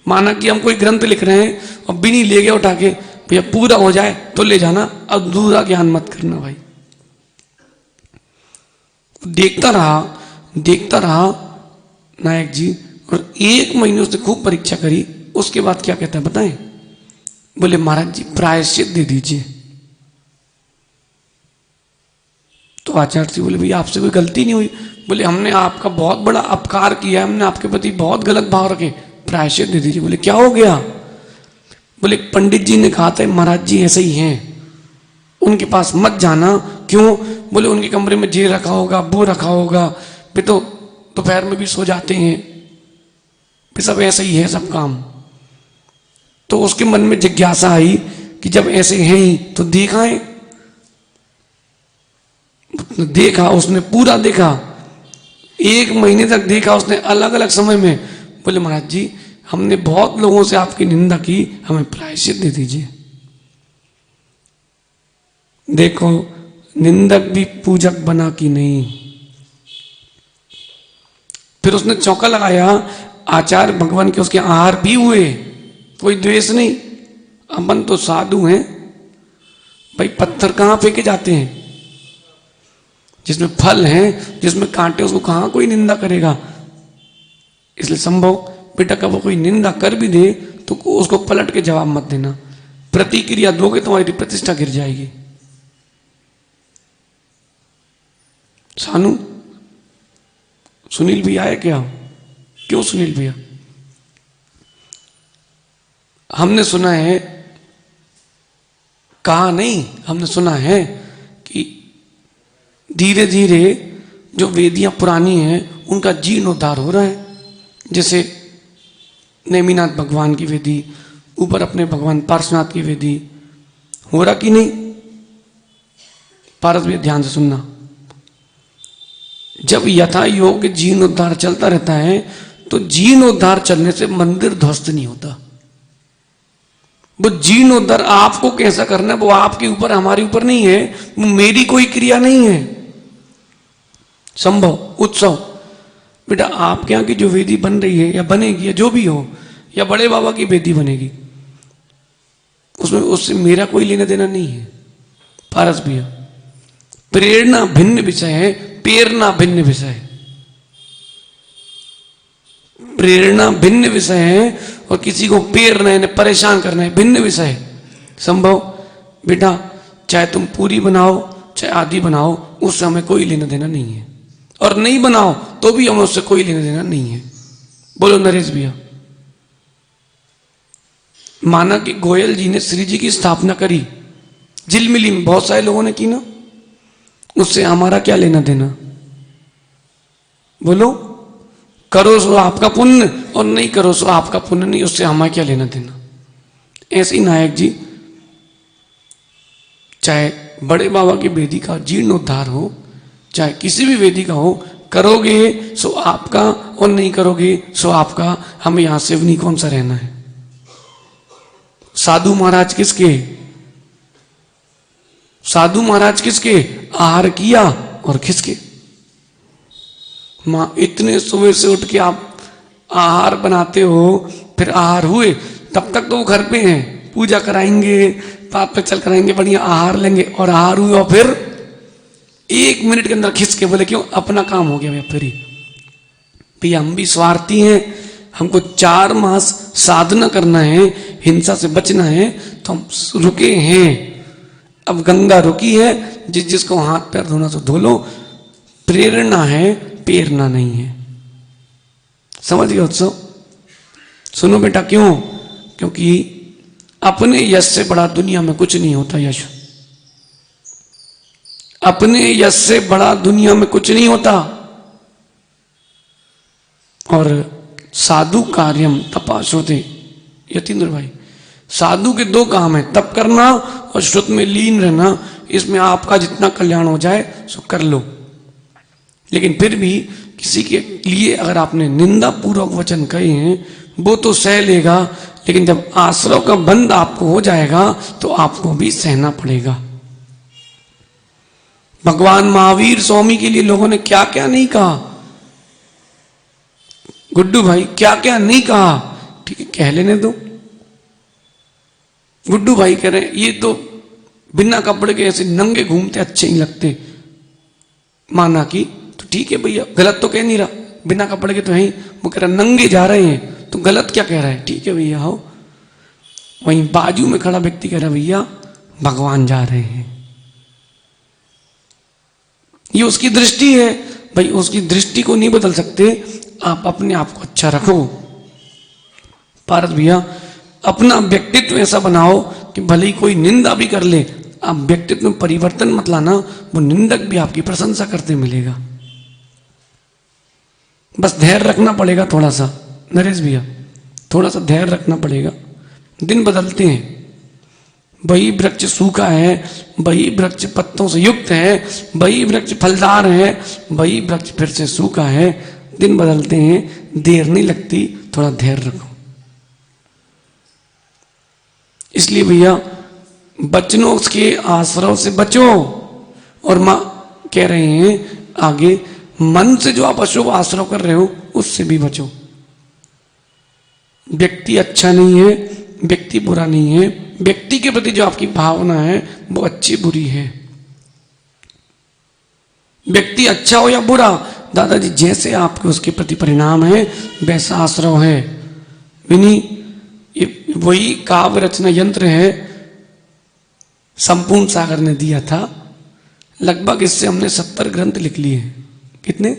माना कि हम कोई ग्रंथ लिख रहे हैं और बिनी ले गए उठा के, भैया पूरा हो जाए तो ले जाना, अब दूसरा ज्ञान मत करना भाई। देखता रहा नायक जी, और 1 महीने उसने खूब परीक्षा करी। उसके बाद क्या कहता है बताएं, बोले महाराज जी प्रायश्चित दे दीजिए। तो आचार्य जी बोले भैया आपसे कोई गलती नहीं हुई। बोले हमने आपका बहुत बड़ा अपकार किया, हमने आपके प्रति बहुत गलत भाव रखे, प्रायश्चित दे दीजिए। बोले क्या हो गया। बोले पंडित जी ने कहा था महाराज जी ऐसे ही हैं, उनके पास मत जाना। क्यों। बोले उनके कमरे में ये रखा होगा, वो रखा होगा, वे तो दोपहर में भी सो जाते हैं, वे सब ऐसे ही है सब काम। तो उसके मन में जिज्ञासा आई कि जब ऐसे हैं ही तो दिखाएं। देखा उसने, पूरा देखा, 1 महीने तक देखा उसने, अलग अलग समय में। बोले महाराज जी हमने बहुत लोगों से आपकी निंदा की, हमें प्रायश्चित दे दीजिए। देखो निंदक भी पूजक बना कि नहीं। फिर उसने चौका लगाया, आचार्य भगवान के उसके आहार भी हुए, कोई द्वेष नहीं। अपन तो साधु हैं भाई, पत्थर कहां फेंके जाते हैं, जिसमें फल हैं, जिसमें कांटे, उसको कहां कोई निंदा करेगा। इसलिए संभव बेटा का वो कोई निंदा कर भी दे तो उसको पलट के जवाब मत देना, प्रतिक्रिया दोगे तुम्हारी प्रतिष्ठा गिर जाएगी। सानू सुनील भैया आए क्या, क्यों सुनील भैया। हमने सुना है, कहा नहीं, हमने सुना है कि धीरे धीरे जो वेदियां पुरानी हैं उनका जीर्णोद्धार हो रहा है। जैसे नेमिनाथ भगवान की वेदी, ऊपर अपने भगवान पार्श्वनाथ की वेदी, हो रहा कि नहीं। पारस भी ध्यान से सुनना, जब यथा योग जीर्णोद्धार चलता रहता है तो जीर्णोद्धार चलने से मंदिर ध्वस्त नहीं होता। वो जीर्णोद्धार आपको कैसा करना है वो आपके ऊपर, हमारे ऊपर नहीं है, वो मेरी कोई क्रिया नहीं है। संभव उत्सव बेटा आपके यहाँ की जो वेदी बन रही है या बनेगी या जो भी हो, या बड़े बाबा की वेदी बनेगी, उसमें उससे मेरा कोई लेना देना नहीं है। पारस भैया प्रेरणा भिन्न विषय है, प्रेरणा भिन्न विषय है। प्रेरणा भिन्न विषय है और किसी को प्रेरणा है परेशान करना है भिन्न विषय है। संभव बेटा चाहे तुम पूरी बनाओ चाहे आधी बनाओ, उससे हमें कोई लेना देना नहीं है, और नहीं बनाओ तो भी हमें उससे कोई लेना देना नहीं है। बोलो नरेश भैया। माना कि गोयल जी ने श्री जी की स्थापना करी, झिलमिली में बहुत सारे लोगों ने की ना, उससे हमारा क्या लेना देना। बोलो करो सो आपका पुण्य और नहीं करो सो आपका पुण्य नहीं, उससे हमारा क्या लेना देना। ऐसे ही नायक जी चाहे बड़े बाबा की वेदी का जीर्णोद्धार हो चाहे किसी भी वेदी का हो, करोगे सो आपका और नहीं करोगे सो आपका। हमें यहां सेवनी कौन सा रहना है। साधु महाराज किसके, साधु महाराज किसके आहार किया और किसके माँ इतने सुबह से उठ के आप आहार बनाते हो, फिर आहार हुए तब तक तो वो घर पे हैं, पूजा कराएंगे, पाप पे चल कराएंगे, बढ़िया आहार लेंगे, और आहार हुए और फिर 1 मिनट के अंदर खिंच के बोले क्यों अपना काम हो गया भैया। फिर भैया हम भी स्वार्थी हैं, हमको 4 मास साधना करना है, हिंसा से बचना है, तो हम रुके हैं। अब गंगा रुकी है, जिसको हाथ पैर धोना तो धो लो, प्रेरणा है, प्रेरणा नहीं है। समझ गए उत्सव? सुनो बेटा, क्यों? क्योंकि अपने यश से बड़ा दुनिया में कुछ नहीं होता। यश अपने यश से बड़ा दुनिया में कुछ नहीं होता। और साधु कार्यम तपाशोते, यतीन्द्र भाई, साधु के 2 काम है, तप करना और श्रुत में लीन रहना। इसमें आपका जितना कल्याण हो जाए सो कर लो। लेकिन फिर भी किसी के लिए अगर आपने निंदा पूर्वक वचन कहे हैं वो तो सह लेगा, लेकिन जब आश्रव का बंध आपको हो जाएगा तो आपको भी सहना पड़ेगा। भगवान महावीर स्वामी के लिए लोगों ने क्या क्या नहीं कहा, गुड्डू भाई क्या क्या नहीं कहा। ठीक है, कह लेने दो। गुड्डू भाई कह रहे हैं ये तो बिना कपड़े के ऐसे नंगे घूमते अच्छे नहीं लगते, माना कि तो ठीक है भैया, गलत तो कह नहीं रहा, बिना कपड़े के तो है ही। वो कह रहा नंगे जा रहे हैं तो गलत क्या कह रहा है, ठीक है भैया हो। वहीं बाजू में खड़ा व्यक्ति कह रहा भैया भगवान जा रहे हैं, ये उसकी दृष्टि है भाई, उसकी दृष्टि को नहीं बदल सकते। आप अपने आप को अच्छा रखो पारस भैया, अपना व्यक्तित्व ऐसा बनाओ कि भले ही कोई निंदा भी कर ले, आप व्यक्तित्व में परिवर्तन मत लाना, वो निंदक भी आपकी प्रशंसा करते मिलेगा। बस धैर्य रखना पड़ेगा थोड़ा सा, नरेश भैया थोड़ा सा धैर्य रखना पड़ेगा। दिन बदलते हैं, वही वृक्ष सूखा है, वही वृक्ष पत्तों से युक्त है, वही वृक्ष फलदार है, वही वृक्ष फिर से सूखा है। दिन बदलते हैं, देर नहीं लगती, थोड़ा धैर्य रखो। इसलिए भैया बचनों के आश्रव से बचो। और मां कह रहे हैं आगे, मन से जो आप अशुभ आश्रव कर रहे हो उससे भी बचो। व्यक्ति अच्छा नहीं है, व्यक्ति बुरा नहीं है, व्यक्ति के प्रति जो आपकी भावना है वो अच्छी बुरी है। व्यक्ति अच्छा हो या बुरा, दादाजी जैसे आपके उसके प्रति परिणाम है वैसा आश्रव है। विनी ये वही काव्य रचना यंत्र है, संपूर्ण सागर ने दिया था। लगभग इससे हमने 70 ग्रंथ लिख लिए हैं। कितने?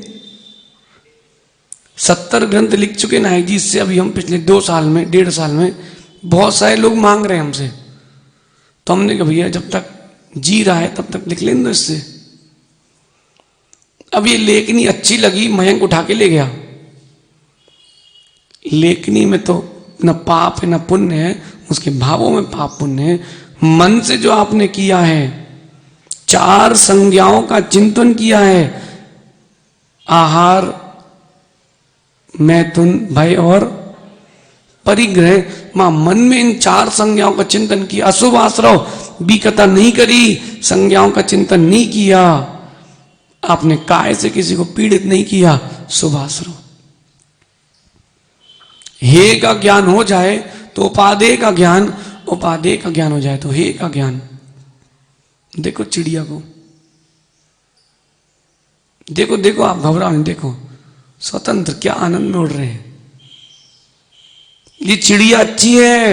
70 ग्रंथ लिख चुके नायक जी इससे। अभी हम पिछले 2 साल में, 1.5 साल में बहुत सारे लोग मांग रहे हैं हमसे, तो हमने कहा भैया जब तक जी रहा है तब तक लिख लें दो इससे। अब ये लेखनी अच्छी लगी, मयंक उठा के ले गया। लेखनी में तो न पाप है न पुण्य है, उसके भावों में पाप पुण्य है। मन से जो आपने किया है, 4 संज्ञाओं का चिंतन किया है, आहार, मैथुन, भय और परिग्रह, मां मन में इन 4 संज्ञाओं का चिंतन किया। अशुभ आश्रव विकता नहीं करी, संज्ञाओं का चिंतन नहीं किया, आपने काय से किसी को पीड़ित नहीं किया, शुभ आश्रव। हे का ज्ञान हो जाए तो उपादेय का ज्ञान, उपादेय का ज्ञान हो जाए तो हे का ज्ञान। देखो चिड़िया को, देखो देखो, आप घबराओ नहीं, देखो स्वतंत्र क्या आनंद में उड़ रहे हैं। ये चिड़िया अच्छी है।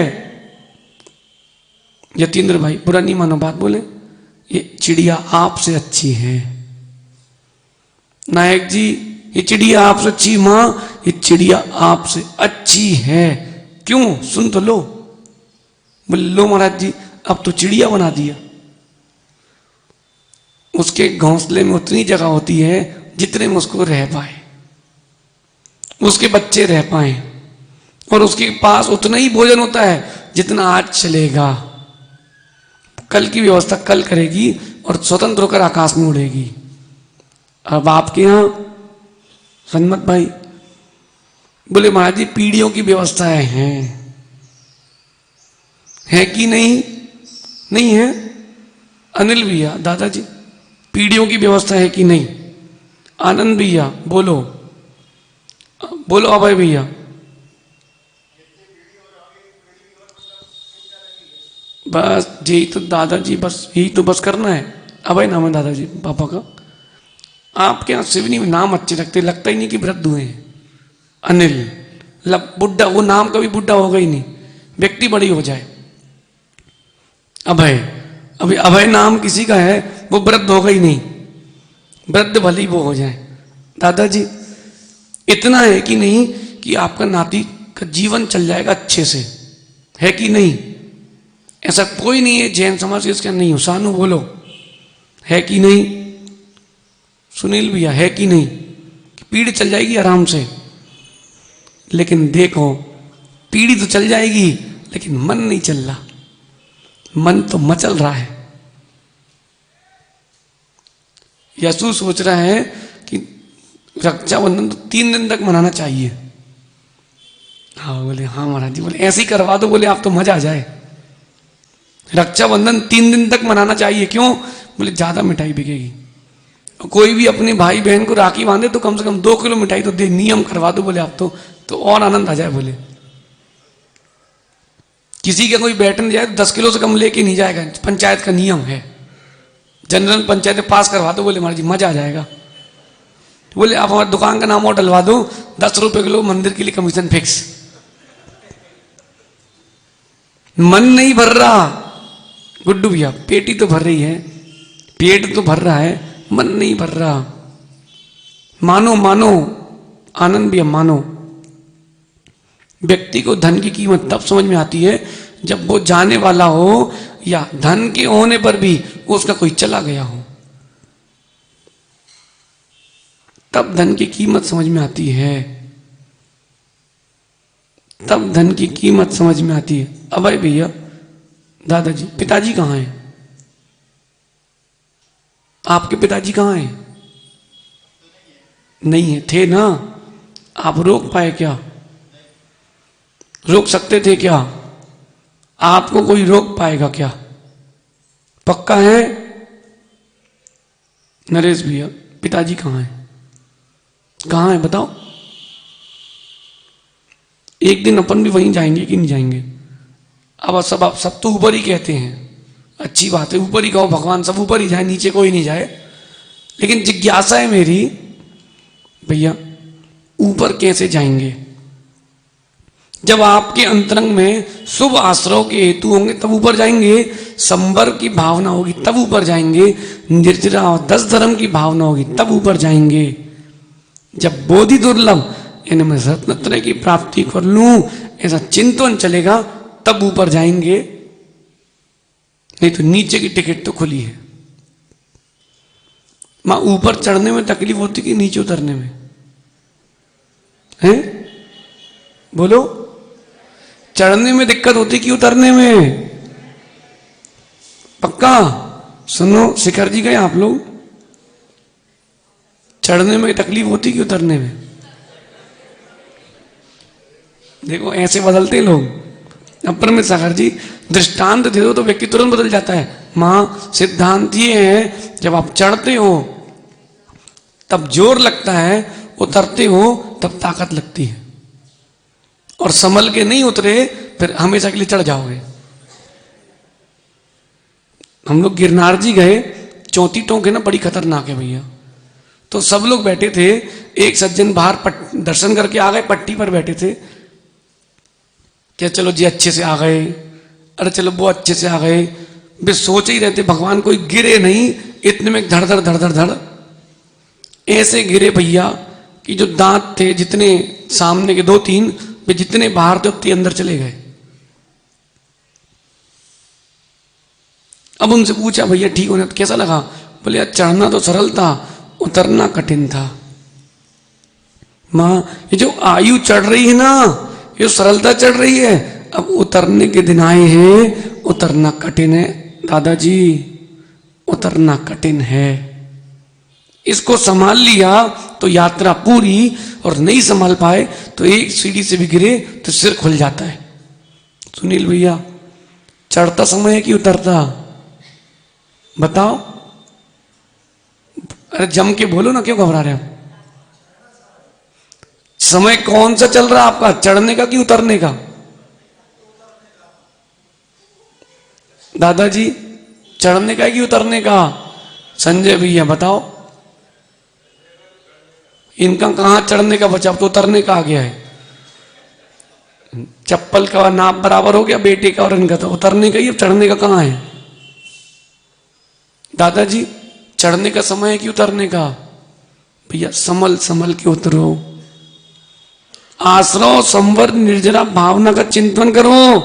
यतीन्द्र भाई बुरा नहीं मानो बात बोले, ये चिड़िया आपसे अच्छी है। नायक जी ये चिड़िया आपसे अच्छी, मां ये चिड़िया आपसे अच्छी है। क्यों? सुन तो लो। बोले लो महाराज जी, अब तो चिड़िया बना दिया। उसके घोंसले में उतनी जगह होती है जितने में उसको रह पाए, उसके बच्चे रह पाए, और उसके पास उतना ही भोजन होता है जितना आज चलेगा। कल की व्यवस्था कल करेगी और स्वतंत्र होकर आकाश में उड़ेगी। अब आपके यहां सन्मत भाई बोले महाराज जी पीढ़ियों की व्यवस्थाएं हैं, है कि नहीं? नहीं है। अनिल भैया, दादाजी पीढ़ियों की व्यवस्था है कि नहीं? आनंद भैया बोलो, बोलो अभय भैया। बस यही तो दादाजी, बस यही तो बस करना है। अभय नाम है दादाजी पापा का। आपके यहाँ शिवनी में नाम अच्छे लगते, लगता ही नहीं कि वृद्ध हुए हैं। अनिल बुढ़ा, वो नाम कभी बुढ़ा होगा ही नहीं, व्यक्ति बड़ी हो जाए। अभय, अभी अभय नाम किसी का है वो वृद्ध होगा ही नहीं, वृद्ध भले ही वो हो जाए। दादाजी इतना है कि नहीं कि आपका नाती का जीवन चल जाएगा अच्छे से, है कि नहीं? ऐसा कोई नहीं है जैन समाज के इसके नहीं हो। सानू बोलो, है कि नहीं? सुनील भैया, है कि नहीं? पीढ़ी चल जाएगी आराम से। लेकिन देखो, पीढ़ी तो चल जाएगी लेकिन मन नहीं चल रहा, मन तो मचल रहा है। यसु सोच रहा है कि रक्षाबंधन तो 3 दिन तक मनाना चाहिए। हाँ बोले, हाँ महाराज जी, बोले ऐसे ही करवा दो, बोले आप तो मजा आ जाए। रक्षाबंधन 3 दिन तक मनाना चाहिए, क्यों? बोले ज्यादा मिठाई बिकेगी। कोई भी अपने भाई बहन को राखी बांधे तो कम से कम 2 किलो मिठाई तो दे, नियम करवा दो बोले आप तो और आनंद आ जाए। बोले किसी का कोई बैठने जाए तो 10 किलो से कम लेके नहीं जाएगा, पंचायत का नियम है। जनरल पंचायत में पास करवा दो, बोले महाराज जी मजा आ जाएगा। बोले आप हमारी दुकान का नाम और डलवा दो, 10 रुपए किलो, मंदिर के लिए कमीशन फिक्स। मन नहीं भर रहा गुड्डू भैया, पेटी तो भर रही है, पेट तो भर रहा है, मन नहीं भर रहा। मानो मानो आनंद भैया, मानो व्यक्ति को धन की कीमत तब समझ में आती है जब वो जाने वाला हो या धन के होने पर भी उसका कोई चला गया हो, तब धन की कीमत समझ में आती है, तब धन की कीमत समझ में आती है। अभय भैया, दादाजी, पिताजी कहाँ हैं? आपके पिताजी कहाँ हैं? नहीं है, थे ना? आप रोक पाए क्या? रोक सकते थे क्या? आपको कोई रोक पाएगा क्या? पक्का है? नरेश भैया, पिताजी कहाँ हैं? कहाँ है बताओ? एक दिन अपन भी वहीं जाएंगे कि नहीं जाएंगे? अब आप सब तो ऊपर ही कहते हैं, अच्छी बात है, ऊपर ही कहो, भगवान सब ऊपर ही जाए, नीचे कोई नहीं जाए। लेकिन जिज्ञासा है मेरी, भैया ऊपर कैसे जाएंगे? जब आपके अंतरंग में शुभ आश्रय के हेतु होंगे तब ऊपर जाएंगे, संबर की भावना होगी तब ऊपर जाएंगे, निर्जरा और 10 धर्म की भावना होगी तब ऊपर जाएंगे। जब बोधि दुर्लभ यानी मैं रत्नत्रय की प्राप्ति कर लूं, ऐसा चिंतन चलेगा तब ऊपर जाएंगे, नहीं तो नीचे की टिकट तो खुली है। मां ऊपर चढ़ने में तकलीफ होती कि नीचे उतरने में? हैं बोलो, चढ़ने में दिक्कत होती कि उतरने में? पक्का सुनो, शिखर जी गए आप लोग? चढ़ने में तकलीफ होती कि उतरने में? देखो ऐसे बदलते लोग। अपर में सागर जी दृष्टांत दे दो तो व्यक्ति तुरंत बदल जाता है। मां सिद्धांत ये है, जब आप चढ़ते हो तब जोर लगता है, उतरते हो तब ताकत लगती है। और संभल के नहीं उतरे फिर हमेशा के लिए चढ़ जाओगे। हम लोग गिरनार जी गए, 34 टोंक है ना, बड़ी खतरनाक है भैया। तो सब लोग बैठे थे, एक सज्जन बाहर दर्शन करके आ गए, पट्टी पर बैठे थे। क्या चलो जी अच्छे से आ गए, अरे चलो वो अच्छे से आ गए, वे सोच ही रहते भगवान कोई गिरे नहीं, इतने में धड़ धड़ धड़ धड़ धड़ ऐसे गिरे भैया कि जो दांत थे जितने सामने के 2-3 वे जितने बाहर थे उतने अंदर चले गए। अब उनसे पूछा भैया ठीक होने तो कैसा लगा? बोले चढ़ना तो सरल था, उतरना कठिन था। मां ये जो आयु चढ़ रही है ना, ये सरलता चढ़ रही है, अब उतरने के दिन आए हैं, उतरना कठिन है दादाजी, उतरना कठिन है। इसको संभाल लिया तो यात्रा पूरी, और नहीं संभाल पाए तो एक सीढ़ी से भी गिरे तो सिर खुल जाता है। सुनील भैया चढ़ता समय है कि उतरता? बताओ, अरे जम के बोलो ना, क्यों घबरा रहे हो? समय कौन सा चल रहा है आपका, चढ़ने का कि उतरने का? दादाजी चढ़ने का कि उतरने का? संजय भैया बताओ, इनका कहां चढ़ने का बचा, अब तो उतरने का आ गया है। चप्पल का नाप बराबर हो गया बेटे का और इनका, तो उतरने का ही, अब चढ़ने का कहां है? दादाजी चढ़ने का समय है कि उतरने का? भैया संभल संभल के उतरो, आश्रव संवर निर्जरा भावना का चिंतन करो।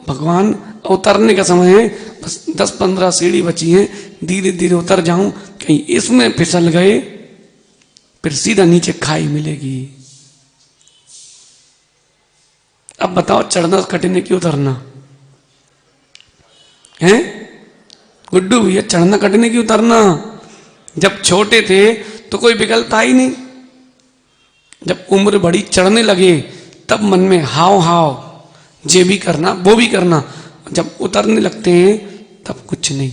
भगवान उतरने का समय है, बस 10-15 सीढ़ी बची हैं, धीरे धीरे उतर जाऊं, कहीं इसमें फिसल गए फिर सीधा नीचे खाई मिलेगी। अब बताओ, चढ़ना कटने की उतरना है? गुड्डू भैया चढ़ना कटने की उतरना। जब छोटे थे तो कोई विकल्प था ही नहीं, जब उम्र बड़ी चढ़ने लगे तब मन में हाव हाव, ये भी करना वो भी करना, जब उतरने लगते हैं तब कुछ नहीं।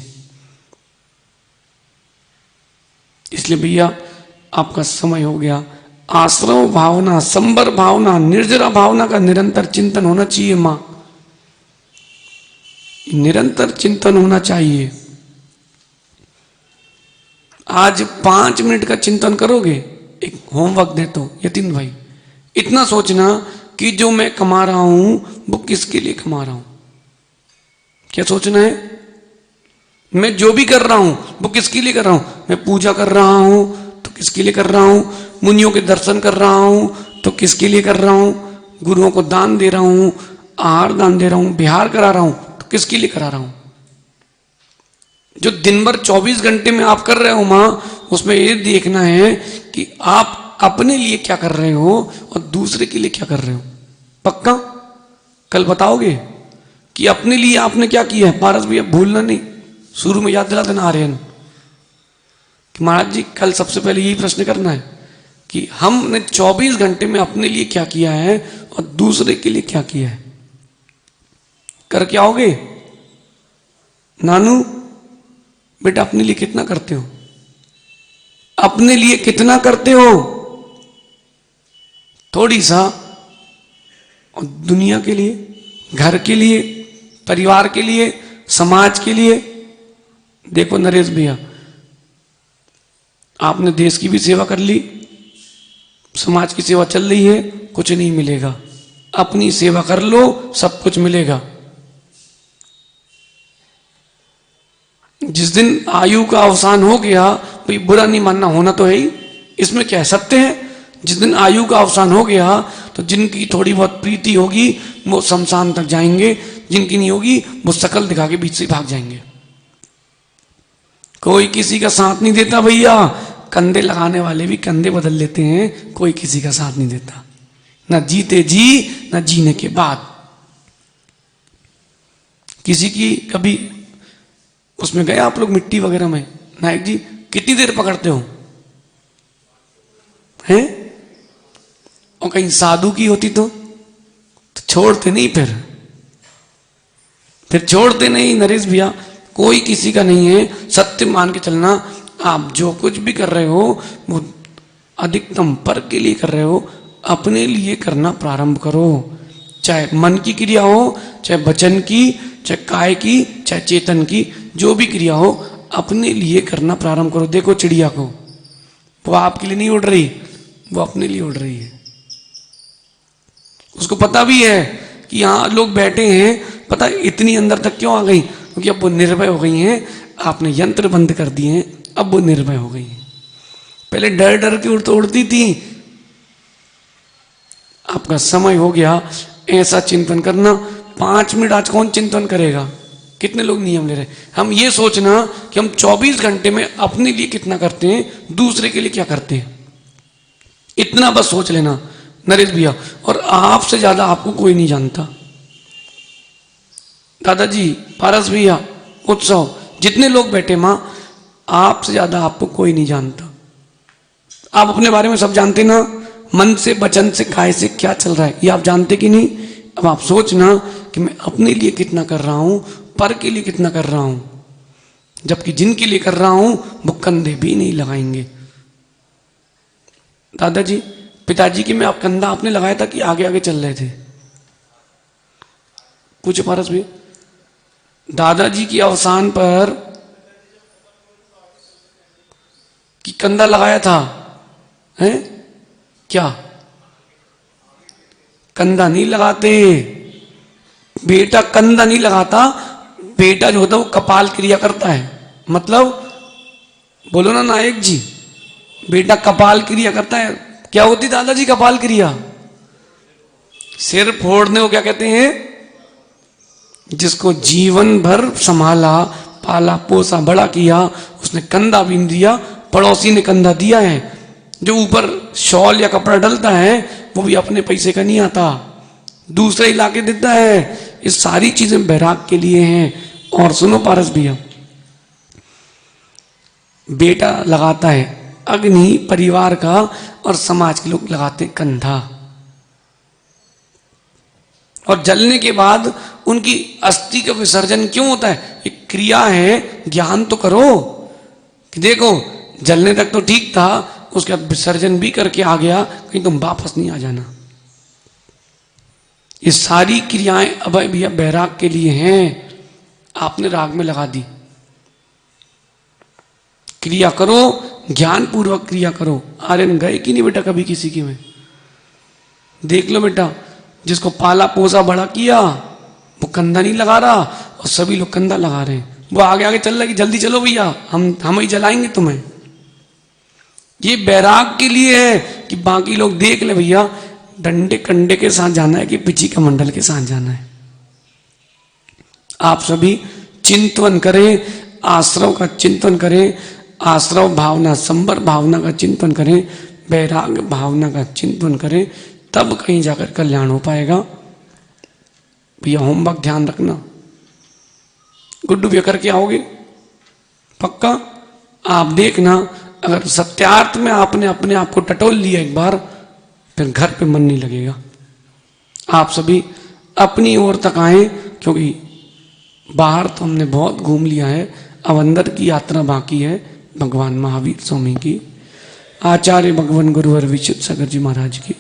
इसलिए भैया आपका समय हो गया। आश्रव भावना, संबर भावना, निर्जरा भावना का निरंतर चिंतन होना चाहिए। मां, निरंतर चिंतन होना चाहिए। आज 5 मिनट का चिंतन करोगे, एक होमवर्क दे तो यतीन भाई, इतना सोचना कि जो मैं कमा रहा हूं वो किसके लिए कमा रहा हूं। क्या सोचना है? मैं जो भी कर रहा हूं वो किसके लिए कर रहा हूं? मैं पूजा कर रहा हूं तो किसके लिए कर रहा हूं? मुनियों के दर्शन कर रहा हूं तो किसके लिए कर रहा हूं? गुरुओं को दान दे रहा हूं, आहार दान दे रहा हूं, बिहार करा रहा हूं तो किसके लिए करा रहा हूं? जो दिन भर 24 घंटे में आप कर रहे हो मां, उसमें ये देखना है कि आप अपने लिए क्या कर रहे हो और दूसरे के लिए क्या कर रहे हो। पक्का कल बताओगे कि अपने लिए आपने क्या किया है? पारस भैया भूलना नहीं, शुरू में याद दिला देना आर्यन कि महाराज जी कल सबसे पहले यही प्रश्न करना है कि हमने 24 घंटे में अपने लिए क्या किया है और दूसरे के लिए क्या किया है। करके आओगे? नानू बेटा अपने लिए कितना करते हो? अपने लिए कितना करते हो? थोड़ी सा। और दुनिया के लिए, घर के लिए, परिवार के लिए, समाज के लिए। देखो नरेश भैया, आपने देश की भी सेवा कर ली, समाज की सेवा चल रही है, कुछ नहीं मिलेगा। अपनी सेवा कर लो, सब कुछ मिलेगा। जिस दिन आयु का अवसान हो गया, भाई बुरा नहीं मानना, होना तो है ही, इसमें क्या है, सत्य है। जिस दिन आयु का अवसान हो गया तो जिनकी थोड़ी बहुत प्रीति होगी वो शमशान तक जाएंगे, जिनकी नहीं होगी वो शकल दिखा के बीच से भाग जाएंगे। कोई किसी का साथ नहीं देता भैया, कंधे लगाने वाले भी कंधे बदल लेते हैं, कोई किसी का साथ नहीं देता, ना जीते जी ना जीने के बाद। किसी की कभी उसमें गए आप लोग मिट्टी वगैरह में, नायक जी कितनी देर पकड़ते हो हैं? और कहीं साधु की होती तो छोड़ते नहीं, फिर छोड़ते नहीं। नरेश भैया कोई किसी का नहीं है, सत्य मान के चलना। आप जो कुछ भी कर रहे हो वो अधिकतम पर के लिए कर रहे हो, अपने लिए करना प्रारंभ करो। चाहे मन की क्रिया हो, चाहे वचन की, चाहे काय की, चाहे चेतन की, जो भी क्रिया हो अपने लिए करना प्रारंभ करो। देखो चिड़िया को, वो आपके लिए नहीं उड़ रही, वो अपने लिए उड़ रही है। उसको पता भी है कि यहाँ लोग बैठे हैं, पता इतनी अंदर तक क्यों आ गई, क्योंकि अब वो निर्भय हो गई हैं। आपने यंत्र बंद कर दिए हैं, अब वो निर्भय हो गई हैं। पहले डर डर के उड़ती थी। आपका समय हो गया ऐसा चिंतन करना। 5 मिनट आज कौन चिंतन करेगा? कितने लोग नियम ले रहे हैं? हम ये सोचना कि हम 24 घंटे में अपने लिए कितना करते हैं, दूसरे के लिए क्या करते हैं, इतना बस सोच लेना नरेश भैया। और आपसे ज्यादा आपको कोई नहीं जानता। दादाजी, पारस भैया, उत्सव, जितने लोग बैठे मां, आपसे ज्यादा आपको कोई नहीं जानता। आप अपने बारे में सब जानते ना, मन से, वचन से, काय से क्या चल रहा है ये आप जानते कि नहीं? अब आप सोचना कि मैं अपने लिए कितना कर रहा हूं, पर के लिए कितना कर रहा हूं। जबकि जिनके लिए कर रहा हूं वो कंधे भी नहीं लगाएंगे। दादाजी, पिताजी के में आप कंधा आपने लगाया था कि आगे आगे चल रहे थे? पूछो पारस भी। दादाजी की अवसान पर कि कंधा लगाया था, हैं? क्या कंधा नहीं लगाते? बेटा कंधा नहीं लगाता, बेटा जो होता है वो कपाल क्रिया करता है। मतलब बोलो ना नायक जी, बेटा कपाल क्रिया करता है। क्या होती दादाजी कपाल क्रिया? सिर फोड़ने को क्या कहते हैं? जिसको जीवन भर संभाला, पाला पोसा बड़ा किया, उसने कंधा बीन दिया, पड़ोसी ने कंधा दिया है। जो ऊपर शॉल या कपड़ा डलता है वो भी अपने पैसे का नहीं आता, दूसरे इलाके देता है। ये सारी चीजें बैराग के लिए हैं। और सुनो पारस भैया, बेटा लगाता है अग्नि परिवार का और समाज के लोग लगाते हैं कंधा। और जलने के बाद उनकी अस्थि का विसर्जन क्यों होता है? ये क्रिया है, ज्ञान तो करो कि देखो जलने तक तो ठीक था, उसके बाद विसर्जन भी करके आ गया, कहीं तुम वापस नहीं आ जाना। ये सारी क्रियाएं अब भैया बैराग के लिए हैं। आपने राग में लगा दी, क्रिया करो, ज्ञान पूर्वक क्रिया करो। आर्यन गए कि नहीं बेटा कभी किसी की में? देख लो बेटा, जिसको पाला पोसा बड़ा किया वो कंधा नहीं लगा रहा और सभी लोग कंधा लगा रहे हैं। वो आगे आगे चल रहा है कि जल्दी चलो भैया, हम ही जलाएंगे तुम्हें। ये बैराग के लिए है कि बाकी लोग देख ले भैया डंडे कंडे के साथ जाना है कि पिची का मंडल के साथ जाना है। आप सभी चिंतन करें, आश्रव का चिंतन करें, आश्रव भावना संबर भावना का चिंतन करें, बैराग भावना का चिंतन करें, तब कहीं जाकर कल्याण हो पाएगा। भैया होमवर्क ध्यान रखना, गुड्डू भैया करके आओगे पक्का? आप देखना, अगर सत्यार्थ में आपने अपने आप को टटोल लिया एक बार, फिर घर पे मन नहीं लगेगा। आप सभी अपनी ओर तक आए, क्योंकि बाहर तो हमने बहुत घूम लिया है, अब अंदर की यात्रा बाकी है भगवान महावीर स्वामी की, आचार्य भगवान गुरुवर विचित सागर जी महाराज की।